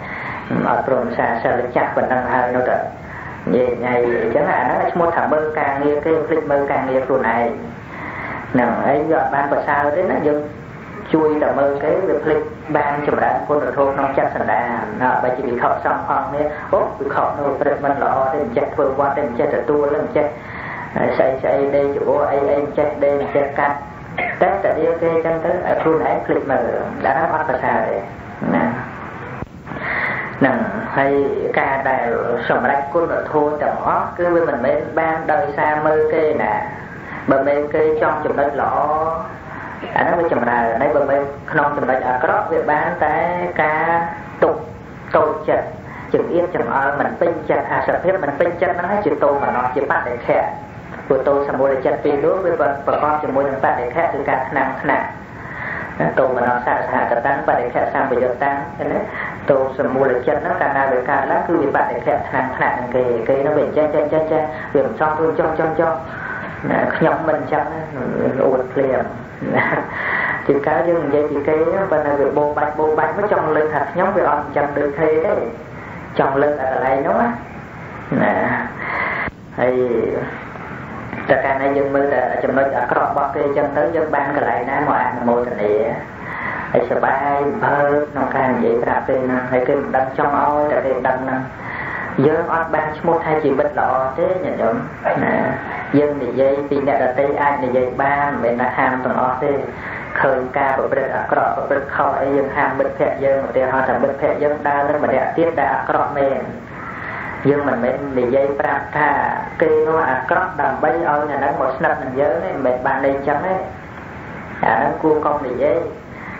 អត់ព្រមសារសិលចាស់ប៉ុណ្ណឹងហើយនៅតែនិយាយអញ្ចឹងអាហ្នឹងឈ្មោះថាមើលការងារគេភ្លេចមើលការងារខ្លួនឯងហ្នឹងហើយយកបានប្រសើរទេណាយើងជួយតែមើលគេវាភ្លេចបានចម្រើនគុណធម៌ក្នុងចិត្តសន្តានណាបើជាវិខសំផងនេះអូវិខនោះព្រឹកមិនល្អទេមិនចេះធ្វើវត្តទេមិនចេះទទួលទេមិនចេះស្អីដេកជួអីមិនចេះដេកមិនចេះកាត់តែនិយាយគេចឹងទៅខ្លួនឯងភ្លេចមើលដល់អត់ប្រសើរទេណាហ្នឹងហើយការដែលសម្រេចគុណធម៌ទាំងអស់គឺវាមិនមែនបានដោយសារមើលគេណាបើមិនគេចង់ចំណុចល្អអានោះវាចម្រើនហើយបើមិនក្នុងចំណុចអាក្រក់វាបានតែការទុកតូចចិត្តចង្អៀតចង្អល់មិនពេញចិត្តអាសភាពមិនពេញចិត្តហ្នឹងហើយជាតោមនស្សជាបដិខៈព្រោះតោសមូលចិត្តពីរនោះវាប្រកបជាមួយនឹងបដិខៈគឺការថ្នាំងថ្នាក់តោមនស្សសហកតាំងបដិខៈសម្បយុតាំងណាតោសមូលចិត្តហ្នឹងកាលណាវាកើតឡើងគឺវាបដិខៈថ្នាំងថ្នាក់នឹងគេនោះវាចេះវាមិនចង់ធ្វើចង់ខ្ញុំមិនអញ្ចឹងអួតភ្លាមជាការយើងនិយាយពីគេប៉ុន្តែវាបោបាច់មកចង់លើកថាខ្ញុំវាអត់អញ្ចឹងដូចគេទេចង់លើកអាកន្លែងនោះណាហើយតែកាលណាយើងមើលតែចំណុចអាក្រក់របស់គេអញ្ចឹងទៅយើងបានកន្លែងណាមកអនុមោទនាហើយសប្បាយបើក្នុងការនិយាយប្រាប់គេណាហើយគេមិនដឹងចង់ឲ្យតែគេដឹងណាយើងអត់បានឈ្មោះថាជីវិតល្អទេញាតិញោមណា dương để dây vì nè là tây ai để dây ba mình là ham tầng ó thế khơi ca của bật cọ của bật kho ấy dương ham bật phệ dương mà tiền họ thành bật phệ dương đa lên mà đẹp tiết đã cọ mền dương mình để dây prap tha cây nó cọ đầm bay ơi nhà nó một snap mình nhớ đấy mình bạn đây chấm đấy nó cua con để dây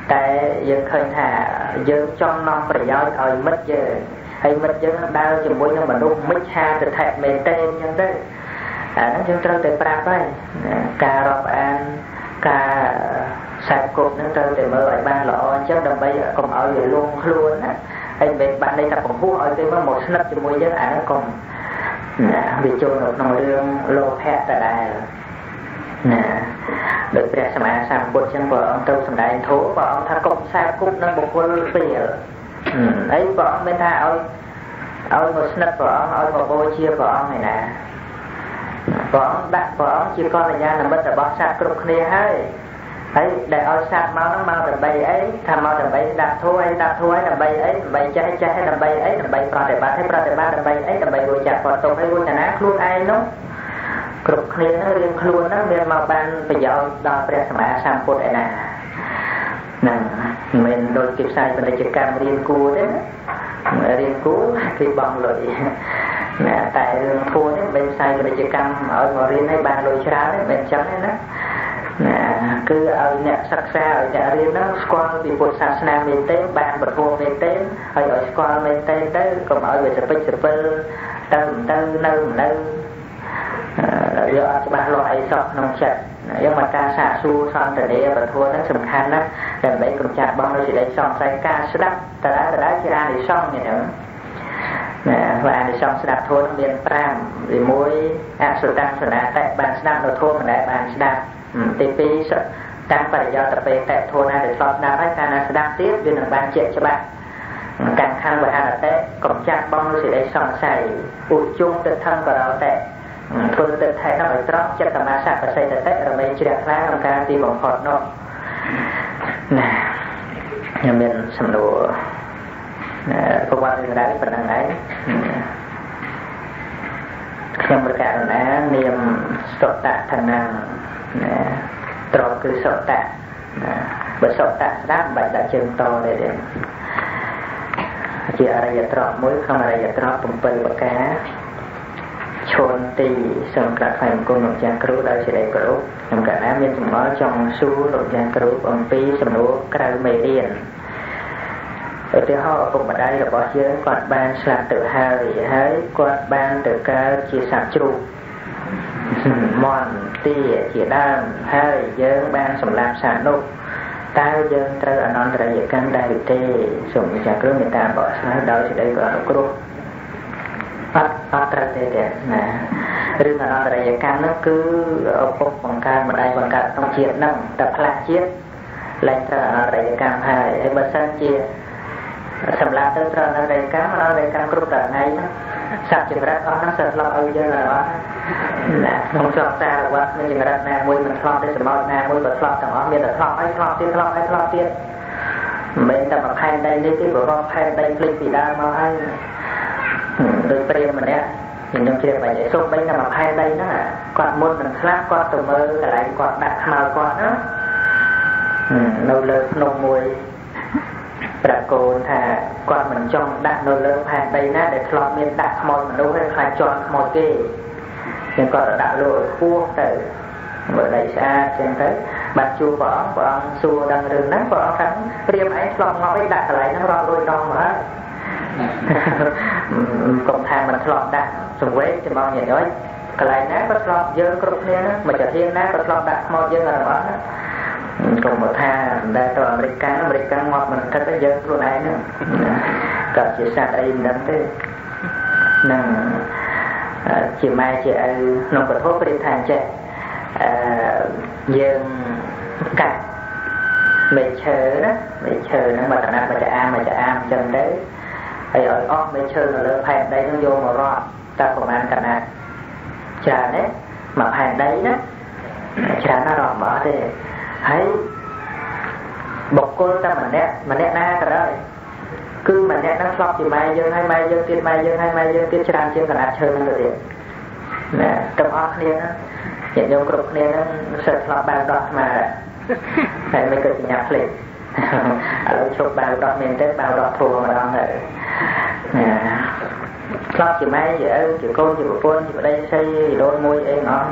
tại dương khơi thả dương trong non phải giỏi ơi mất giờ hay mất giờ đau chỉ muốn nhưng mà đúng mất ha từ thẹn mền tên như thế nó chúng tôi từ prap ấy cà rọc ăn cà sạch cột nó tôi từ mơ lại ban lọ chứ đầm bay còn ở vậy luôn luôn á hay mình bạn đây tập còn hú ở đây mới một snap chỉ muốn giờ nó còn vì cho nó nói lương lô pet tại đây nè được bè xem ai sang bột chân vợ ông tôi xem đại thố vợ ông tha công xa cúp nó một con phì ấy vợ ông bên tha ôi một snap vợ ông ôi một bôi chia vợ ông này nè vợ ông đặt vợ ông chia con là nha là mất là bó xa cúp kia hay ấy để ôi xa máu nó mau đầm bay ấy tham mau đầm bay đặt thua ấy đầm bay ấy đầm bay cháy đầm bay ấy đầm bay pro để ba đầm bay ấy đầm bay vui chặt vợ tôi hay vui chả nát luôn ai nó cục kia nó riêng luôn nó miền màu ban bây giờ đo bè xem ai sang bột này nè nè mình đôi kịp sai bên đây chỉ cam riêng cua đấy riêng cú thì bằng lợi nè tại đường thua đấy bên sai bên đây chỉ cam ở ngồi riêng hay bàn lôi chả đấy bên chấm đấy đó nè cứ ở nhà sắc xa ở nhà riêng nó squat vì bột sạch nam miền tây bàn bột thua miền tây ở squat miền tây tới còn ở về sập nâng giờ cho bạn loại sọt nông chật nhưng mà ca xả su son từ đây và thua nó sầm khăn đó để mấy cùng chặt bông nó chỉ lấy son say ca sắp ta đã chỉ ra để xong như nữa và để xong sắp thua nó miền pram vì mối sụt tăng sụt nát tại bàn sắp nó thua mà đại bàn sắp tp tăng phải do tập về tại thua này để sọt nát cái ca sắp tiếp vì nó bàn chuyện cho bạn càng khăn và hai là tệ cùng chặt bông nó chỉ lấy son say u chung tự thân của nó tệ thôi tự thấy nó phải tróc chất tầm áp và xây tệ rồi mấy chị đẹp lá trong ca tìm bóng phọt nó nè nhà mình xâm đồ có qua thì đã phần năng ấy trong một cả là niềm sọt tạ thần năng trọ cứ sọt tạ bởi sọt tạ đáp bạch đã chân to để điểm chỉ ở đây trọ mỗi không ở đây trọ bùng bơi bậc cá chôn tì xong cả phải một con nộp giang cửu đây sẽ đầy cửu nằm cả đá miên sầm mỡ trong su nộp giang cửu bằng pi sầm nổ cày mề điền ở phía họ cùng ở đây là bỏ dưới quạt ban sạc tự hai hãy quạt ban tự ca chia sạc trụ mòn tì chỉ đam hai dương ban sầm làm sạc nụ tao dương trơ ở non trơ dịch căn đại tê sùng giang cửu người ta bỏ sai đâu sẽ đầy cửu bắt ra thế nè riêng là nó tại căn nó cứ ở phục bằng căn mà đây bằng căn trong chiết năng tập lại chiết lên ra tại căn hai hay bớt sang chia sầm lá tới ra nó đây cá nó đây căn cướp tại ngay sắp chừng ra nó sờ lo ơi chứ là đó nè không cho ta là quá nên chừng ra nè môi mình lo tới sầm môi nè môi bật lo thằng đó miền là lo ấy tiên mình tập hai đây đi cái bữa hai đây lên thì đa mà hay từ pre mình đấy nhìn trong kia phải để xúc bên là mà hai đây nó là quạt môn mình khác quạt từ mơ cả lại quạt đặt màu quạt đó nâu lơ nâu mùi đặt cồn thà quạt mình trong đặt nâu lơ hai đây nó để lọt miền đặt mồi mình đâu hay phải chọn mồi kia nhưng còn đặt lội cua từ ở đây xa trên tới bạch chu võ xua đang rừng nắng võ khánh riêng ấy lọt ngõ đặt lại nó lo đôi đòn mà cùng thang mình lọt đặt sùng quế cho bao nhiêu nói cái này nát bắt lọt dơ cột kia đó mà chợ thiên nát bắt lọt đặt mò dơ là đó cùng một thang đây tòa American ngọt mình thật là dơ luôn ấy nữa cả chị sạc đây đấm thế nâng chị mai chị nông vật hốt đi thang chạy dương cạch mày chờ nó mà tận mà chả am chân đấy ấy ở óc mấy chơi là lớn phèn đây nó vô mà rót ta còn ăn cả nè trà đấy mà phèn đấy đó trà nó rót mở thì thấy bọc cô ta mà nét na cả đấy cứ mà nét nó flop thì mai dương hai mai dương tiên mai dương hai mai dương tiên trà trên cả nè chơi nó được ទាំងអស់គ្នាញាតិញោមគ្រប់គ្នាហ្នឹងសិតឆ្លប់បានដល់ស្មារតែមិនគេញ៉ាំភ្លេចឥឡូវជប់បានដល់មានទេបានដល់ធัวម្ដងទៅឆ្លប់ជាម៉ែជាឪជាកូនជាប្រពន្ធជាប្តីស្រីជីដូនមួយអីណោះ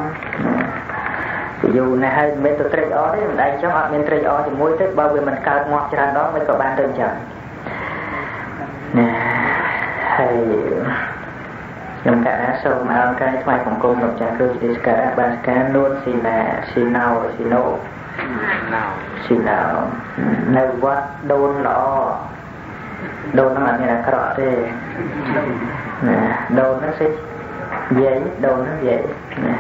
យូរណាស់ហើយមិនទៅត្រេកអរទេមិនដែរចឹងអត់មានត្រេកអរជាមួយទេបើវាមិនកើតងាប់ច្រើនដងមិនក៏បានទៅចឹងណាហើយខ្ញុំកណាសូមអរកាយថ្វាយបង្គំលោកចាស់គ្រូជាស្ការៈបាសការនួនស៊ីណាស៊ីណៅស៊ីណូស៊ីណៅនៅវត្តដូនល្អដូនហ្នឹងអត់មានអាក្រក់ទេណាដូនហ្នឹងសិយាយដូនហ្នឹងយាយណា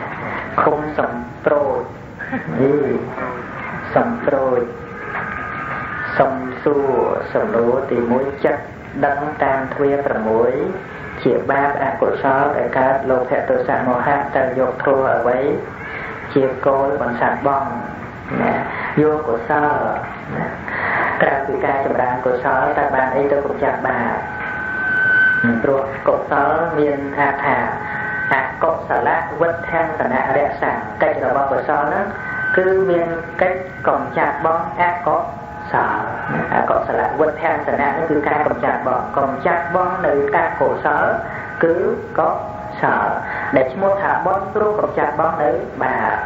ឃុំសំប្រូចសំប្រូចសំសួរសំណួរទី1ចិត្តដឹងតាមទ្វា6ជាបាបអកុសលដែលកើតលោភៈទោសៈមោហៈតើយកធัวអ្វីជាគោលបន្សាត់បងណាយកកុសលក្រៅពីការចម្រើនកុសលតែបានអីទៅកម្ចាត់បាបព្រោះកុសលមានថាអកុសលវុទ្ធង្គនៈរក្សាកិច្ចរបស់កុសលហ្នឹងគឺមានកិច្ចកម្ចាត់បងអកុសលអកុសលវុទ្ធង្គនៈនេះគឺការកម្ចាត់បងនៅការកុសលគឺកុសលដែលឈ្មោះថាបុណ្យព្រោះកម្ចាត់បងនៅបាប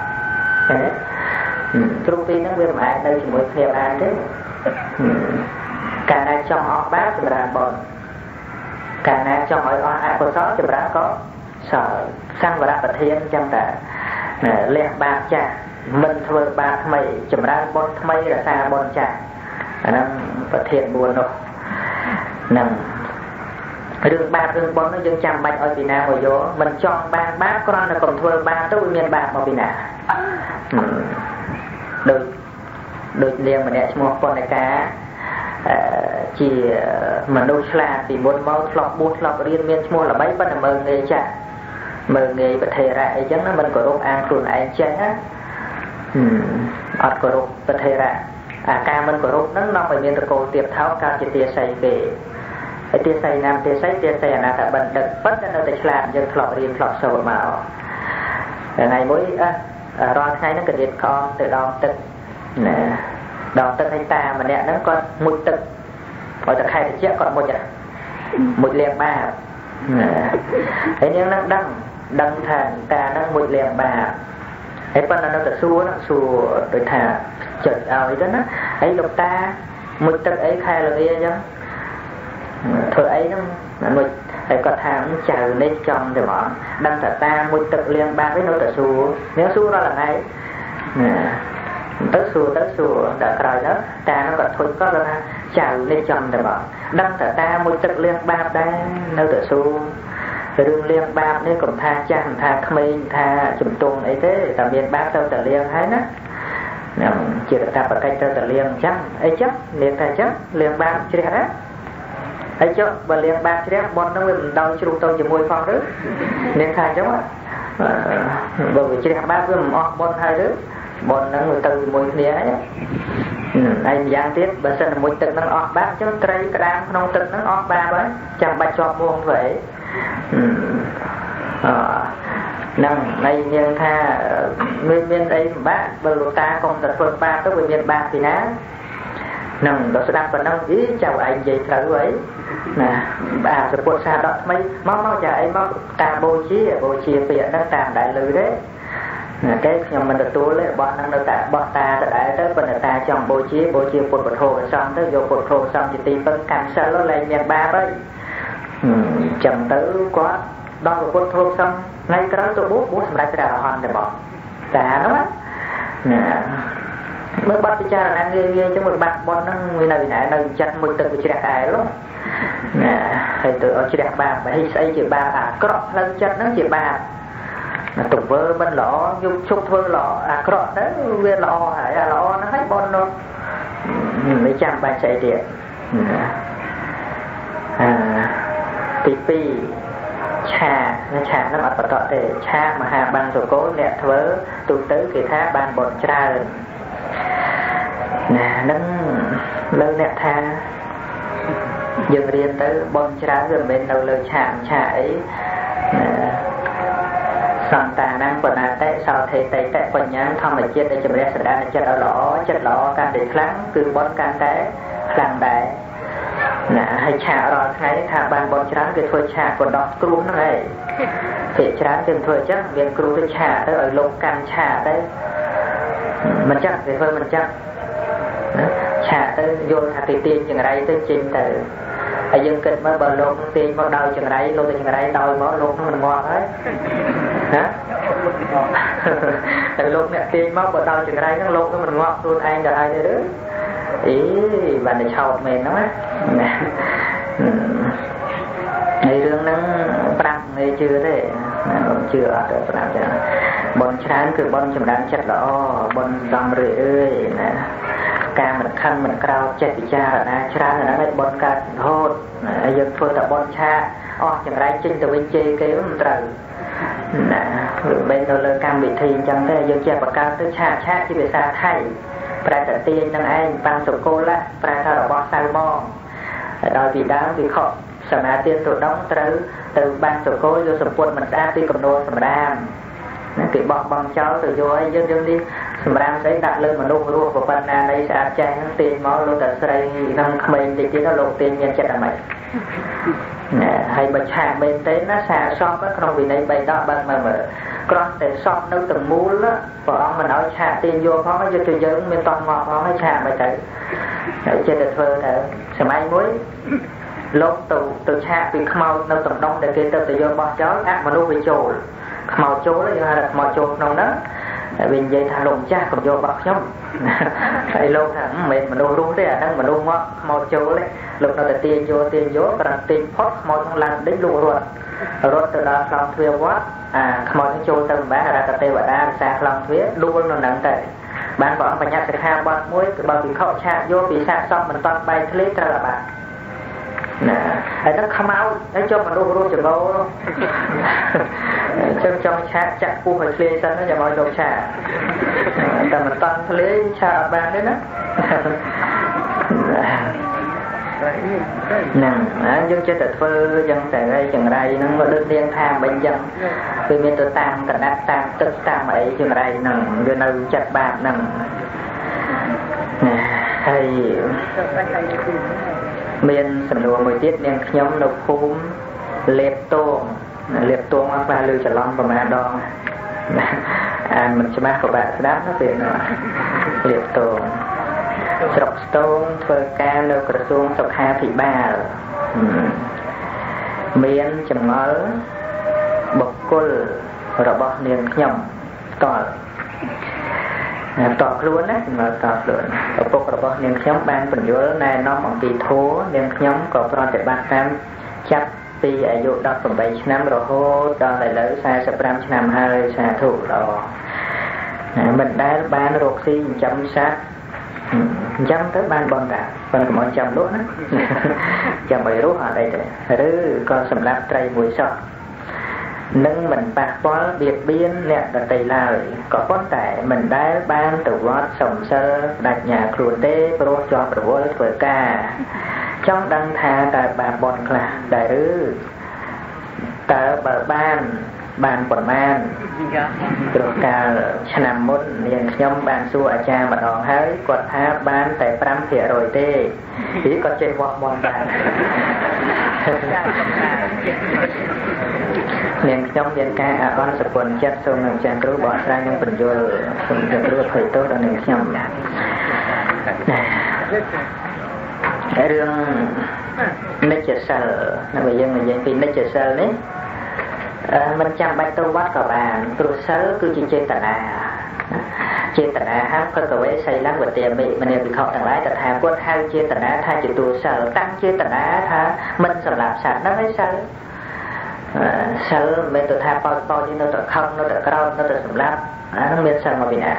ទ្រង់ទីហ្នឹងវាមិនអាចនៅជាមួយគ្នាបានទេការណាចង់អស់បាបចម្រើនបុណ្យការណាចង់ឲ្យអស់អកុសលចម្រើនក៏សល់សង្វរៈប្រធានចឹងតែលះបាបចាស់មិនធ្វើបាបថ្មីចម្រើនបុណ្យថ្មីរក្សាបុណ្យចាស់អាហ្នឹងប្រធាន4នោះហ្នឹងរឿងបាបរឿងបុណ្យនោះយើងចាំបាច់ឲ្យពីណាមកយកមិនចង់បានបាបគ្រាន់តែកុំធ្វើបាបទៅវាមានបាបមកពីណាដូចនាងម្នាក់ឈ្មោះពន្ធកាជាមនុស្សឆ្លាតពីមុនមកធ្លាប់បួសធ្លាប់រៀនមានឈ្មោះល្បីប៉ុន្តែមើលងាយចាស់មើលងាយប្រធេរៈអីចឹងណាមិនគោរពអានខ្លួនឯងចេះណាអត់គោរពប្រធេរៈអាការមិនគោរពហ្នឹងនាំឲ្យមានតកូលទៀបថោកកើតជាទាស័យគេហើយទាស័យណាមទាស័យអនាថបណ្ឌិតប៉ុន្តែនៅតែឆ្លាតយើងធ្លាប់រៀនធ្លាប់សូត្រមកថ្ងៃមួយរាល់ថ្ងៃហ្នឹងក៏រៀនខំទៅដងទឹកណាដងទឹកឲ្យតាម្នាក់ហ្នឹងគាត់មុជទឹកឲ្យតែខែត្រជាក់គាត់មុជលាងបាបហើយនាងហ្នឹងដឹងថាតាហ្នឹងមុជលាងបាបហើយប៉ុន្តែនៅតែសួរដូចថាចិត្តឲ្យទៅណាហើយលោកតាមុជទឹកអីខែល្ងាអញ្ចឹងធ្វើអីហ្នឹងមុជហើយគាត់ថាចៅនេះចំទៅហ្មងដឹងថាតាមុជទឹកលាងបាបឯនៅតែសួរនាងសួររាល់ថ្ងៃទៅសួរដល់ក្រោយទៅតានោះក៏ធុញគាត់ថាចៅនេះចំទៅហ្មងដឹងថាតាមុជទឹកលាងបាបដែរនៅតែសួររឿងលាងបាបនេះកុំថាចាស់មិនថាក្មេងថាជំទង់អីទេតែមានបាបទៅតែលាងហើយណាខ្ញុំជាកតាបកិច្ចទៅតែលាងអញ្ចឹងអីចឹងលាងតែអញ្ចឹងលាងបាបជ្រះណាហើយចុះបើលាងបាបជ្រះបុណ្យហ្នឹងវាមិនដល់ជ្រុះទៅជាមួយផងឬនាងថាអញ្ចឹងបើវាជ្រះបាបវាមិនអស់បុណ្យហើយឬបុណ្យហ្នឹងវាទៅជាមួយគ្នាហើយម្យ៉ាងទៀតបើសិនតែមួយទឹកហ្នឹងអស់បាបអញ្ចឹងត្រីក្តាមក្នុងទឹកហ្នឹងអស់បាបហើយចាំបាច់ជាប់មួងធ្វើអីហ្នឹងហើយនាងថាមានអីពិបាកបើលោកតាកុំតែធ្វើបាបទៅវាមានបាបពីណាហ្នឹងដល់ស្ដាប់ប៉ុណ្ណឹងចៅឯងនិយាយត្រូវហើយណាបាទសពុទ្ធសាសនាថ្មីមកចាអីមកតាបូជាពាក្យហ្នឹងតាមដែលឮទេណាតែខ្ញុំមិនទទួលទេរបស់ហ្នឹងនៅតែបោះតាដដែលទៅប៉ុន្តែតាចង់បូជាពុទ្ធពធព្រះសង្ឃទៅយកពុទ្ធព្រះសង្ឃជាទីពឹងកាន់សិលលែងមានបាបហើយចាំទៅគាត់ដល់ពុទ្ធព្រះសង្ឃថ្ងៃក្រោយទៅបួសសម្រាប់ព្រះអរហន្តទៅបងតាហ្នឹងណាមើលបាត់ពិចារណាងាយអញ្ចឹងមើលបាត់បនហ្នឹងវានៅណានៅចិត្តមួយទឹកវាជ្រះឯលណាហើយទៅឲ្យជ្រះបាបបើស្អីជាបាបអាក្រក់ផ្លូវចិត្តហ្នឹងជាបាបទៅធ្វើមិនល្អយកជប់ធ្វើល្អអាក្រក់ទៅវាល្អហើយអាល្អហ្នឹងហើយបននោះមិនចាំបាច់ស្អីទៀតទី2ឆាហ្នឹងអត់បតទេឆាមហាបានសុគោអ្នកធ្វើទូទៅគេថាបានបនច្រើនណានឹងលើអ្នកថាយើងរៀនទៅបនច្រើនវាមិនមែននៅលើឆាអី សន្តានបណាតេសោថេតេតបញ្ញាធម្មជាតិដែលជំរះសដានចិត្តឲ្យល្អចិត្តល្អកាន់តែខ្លាំងគឺបុណ្យកាន់តែខ្លាំងដែរណាហើយឆាករាល់ថ្ងៃថាបានបុណ្យច្រើនគេធ្វើឆាកបណ្ដោះគ្រោះហ្នឹងឯងភាគច្រើនគេធ្វើអញ្ចឹងមានគ្រូទៅឆាកទៅឲ្យលោកកាន់ឆាកទៅមិនចឹងគេធ្វើមិនចឹងឆាកទៅយល់ថាគេទាញចង្រៃទៅចេញទៅហើយយើងគិតមើលបើលោកទាញមកដោយចង្រៃលោកទៅចង្រៃដោយមកលោកនឹងងាប់ហើយណាតែលោកអ្នកទាញមកបើដោយចង្រៃហ្នឹងលោកនឹងងាប់ខ្លួនឯងទៅហើយទេឬអីបានតែឆោតមែនហ្នឹងណាហើយរឿងហ្នឹងប្រាប់ងាយជឿទេណាជឿអត់ទៅប្រាប់ចឹងបនច្រើនគឺបនចម្រើនចិត្តល្អបនសំរឿយអើយណាការមិនខឹងមិនក្រោធចេះពិចារណាច្រើនហ្នឹងឯងបនកើតរហូតហើយយើងធ្វើតែបនឆាអស់ចង្រៃចេញទៅវិញជេរគេមិនត្រូវណាឬបែរទៅលើកម្មវិធីអញ្ចឹងទេយើងចេះបង្កើតទៅឆាជាភាសាថៃប្រែតែទាញនឹងឯងបាំងសុគលប្រែថារបស់សៅបងដល់ពីដើមវាខកសមាទានទៅដងត្រូវទៅបាំងសុគលយកសម្ពុតមិនស្អាតពីកំណួលសម្រាមណាគេបោះបង់ចោលទៅយកឲ្យយើងនេះសម្រាមស្អីដាក់លើមនុស្សរស់ប្រព័ន្ធណានៃស្អាតចាស់ហ្នឹងទាញមកលោកតែស្រីនឹងក្មេងតិចទៀតលោកទាញមានចិត្តអាម៉េចណាហើយបើឆាកមែនទេណាសាសពក្នុងវិន័យ3ដកបើមើលគ្រាន់តែសពនៅទាំងមូលព្រះអង្គមិនឲ្យឆាកទាញយកផងយកទៅយើងមានតោះមកផងឲ្យឆាកមិនទៅហើយចិត្តទៅធ្វើទៅសម័យមួយលោកទៅឆាកពីខ្មោចនៅតំដងដែលគេទៅយកបោះចោលអមនុស្សវាចូលខ្មោចចូលយើងហៅថាខ្មោចចូលក្នុងហ្នឹងហើយវិញនិយាយថាលោកម្ចាស់កុំយករបស់ខ្ញុំហើយលោកថាមិនមែនមនុស្សរស់ទេអាហ្នឹងមនុស្សមកខ្មោចចូលទេលោកនៅតែទាញយកគ្រាន់ទាញផុតខ្មោចក្នុងឡើងដេញលោករត់ទៅដល់ខ្លងទ្វារវត្តអាខ្មោចនឹងចូលទៅមិនបានរកទេវតារក្សាខ្លងទ្វារដួលនៅហ្នឹងទៅបានព្រះអង្គបញ្ញត្តិសិក្ខាបទមួយគឺបើពិខុឆាកយកពីសាកសពមិនតាន់បែកធ្លាត្រូវអាបាត់ណាហើយដល់ខ្មោចហើយចុះមនុស្សរស់ចង្អូចង់ឆាកចាក់ពុះឲ្យធ្លាយសិនចាំឲ្យលោកឆាកតែមិនតាន់ធ្លាយឆាកអត់បានទេណាហ្នឹងយើងចេះតែធ្វើយ៉ាងតែអីចង្រៃហ្នឹងមកដូចនាងថាមិនយ៉ាងវាមានទៅតាមកណ្ដាប់តាមទឹកតាមអីចង្រៃហ្នឹងវានៅចិត្តបាបហ្នឹងណាហើយមានសំណួរមួយទៀតនាងខ្ញុំនៅភូមិលេបតងអត់បានលើច្រឡំប្រមាណដងអានមិនច្បាស់ក៏បាក់ស្ដាប់ណាពេលនោះលេបតងស្រុកស្ទងធ្វើការនៅក្រសួងសុខាភិបាលមានចម្ងល់បុគ្គលរបស់នាងខ្ញុំតខ្លួនណាចម្ងល់តខ្លួនឪពុករបស់នាងខ្ញុំបានបញ្យល់ណែនាំអំពីធម៌នាងខ្ញុំក៏ប្រតិបត្តិតាមចាប់ពីអាយុ18ឆ្នាំរហូតដល់ឥឡូវ45ឆ្នាំហើយសាធុល្អមិនដែលបានរកស៊ីចិញ្ចឹមសត្វអញ្ចឹងទៅបានបនតាប៉ុន្តែកុំឲ្យចាំលក់ណាចាំឲ្យរស់អត់អីទេឬក៏សម្រាប់ត្រីមួយសោះនឹងមិនប៉ះពាល់បៀតបៀនអ្នកដទៃឡើយក៏ប៉ុន្តែមិនដែលបានទៅវត្តសំសិលបដិញ្ញាខ្លួនទេព្រោះជាប់រវល់ធ្វើការចង់ដឹងថាតើបានបនខ្លះដែរឬតើបើបានប៉ុន្មានព្រោះកាលឆ្នាំមុននាងខ្ញុំបានសួរអាចារ្យម្ដងហើយគាត់ថាបានតែ 5% ទេពីគាត់ចេះវត្តមន្តដែរនាងខ្ញុំមានការអរសុគន្ធចិត្តសូមនឹងចាស់គ្រូបកស្រាយនឹងបញ្យល់សូមចាស់គ្រូអភ័យទោសដល់នាងខ្ញុំរឿងនិច្ចសិលនៅយើងនិយាយពីនិច្ចសិលនេះមិនចាំបាច់ទៅវត្តក៏បានព្រោះសិលគឺជាចេតនាហៅកកវេសីលវតិមិមនាភិក្ខុទាំងឡាយតថាគតហៅចេតនាថាជាតួសិលតាំងចេតនាថាមិនសម្រាប់សត្វហ្នឹងឯងសិលមិនទៅថាប៉ោនៅតែខំនៅតែក្រោតនៅតែសម្រាប់អាហ្នឹងមានសិលមកពីណា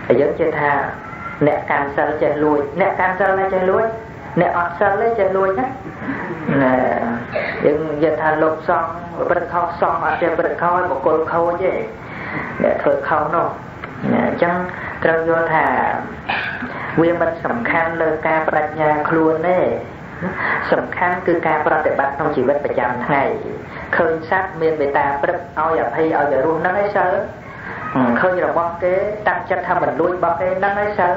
ហើយយើងជឿថាអ្នកកាន់សិលចេះលួចអ្នកកាន់សិលណាចេះលួចអ្នកអត់សិលទេចេះលួចណាយើងនិយាយថាលោកសង្ឃប្រព្រឹត្តខុសសង្ឃអត់ចេះប្រព្រឹត្តខុសបុគ្គលខូចទេអ្នកធ្វើខុសនោះអញ្ចឹងត្រូវយល់ថាវាមិនសំខាន់លើការបដិញ្ញាខ្លួនទេ សំខាន់គឺការប្រតិបត្តិក្នុងជីវិតប្រចាំថ្ងៃឃើញសត្វមានមេត្តាព្រឹកឲ្យអភ័យឲ្យរស់ហ្នឹងឯងសិលឃើញរបស់គេតាំងចិត្តថាមិនលួចរបស់គេហ្នឹងឯងសិល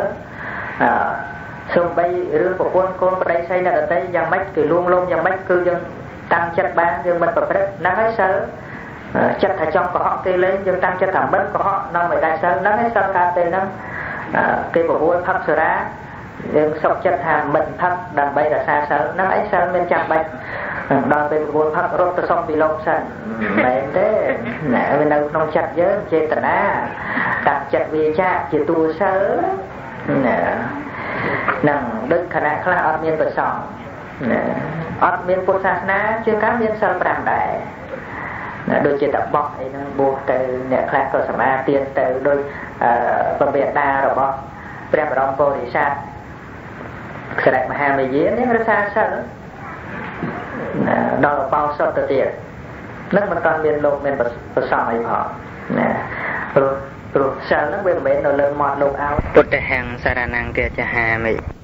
សូម្បីរឿងប្រពន្ធកូនប្តីស្រីអ្នកដទៃយ៉ាងម៉េចគេលួងលោមយ៉ាងម៉េចគឺយើងតាំងចិត្តបានយើងមិនប្រព្រឹត្តហ្នឹងឯងសិលចិត្តថាចង់កុហកគេលេងយើងតាំងចិត្តថាមិនកុហកនាំឲ្យដាច់សិលហ្នឹងឯងសិលកើតពេលហ្នឹងគេប្រមូលផឹកសុរាយើងសុខចិត្តថាមិនផឹកដើម្បីរក្សាសិលហ្នឹងឯងសិលមានចាំបាច់ដល់ពេលប្រមូលផឹករត់ទៅសុំពីលោកសិនមែនទេណាវានៅក្នុងចិត្តយើងចេតនាតាំងចិត្តវាចាជាតួសិលណានឹងដូចគណៈខ្លះអត់មានប្រសងណាអត់មានពុទ្ធសាសនាជាការមានសិល5ដែរដូចជាតបោះអីហ្នឹងបួសទៅអ្នកខ្លះក៏សមាទានទៅដោយពបេតារបស់ព្រះបរមពុរិស័ទខ្សែមហាមេយានេះរក្សាសិលដល់បោសុទ្ធទៅទៀតនឹងមិនតាន់មានលោកមានប្រសងអីផងណាព្រោះសិលហ្នឹងវាមិនមែននៅលើមាត់លោកឲ្យពុទ្ធហੰសារណង្គចហាមិ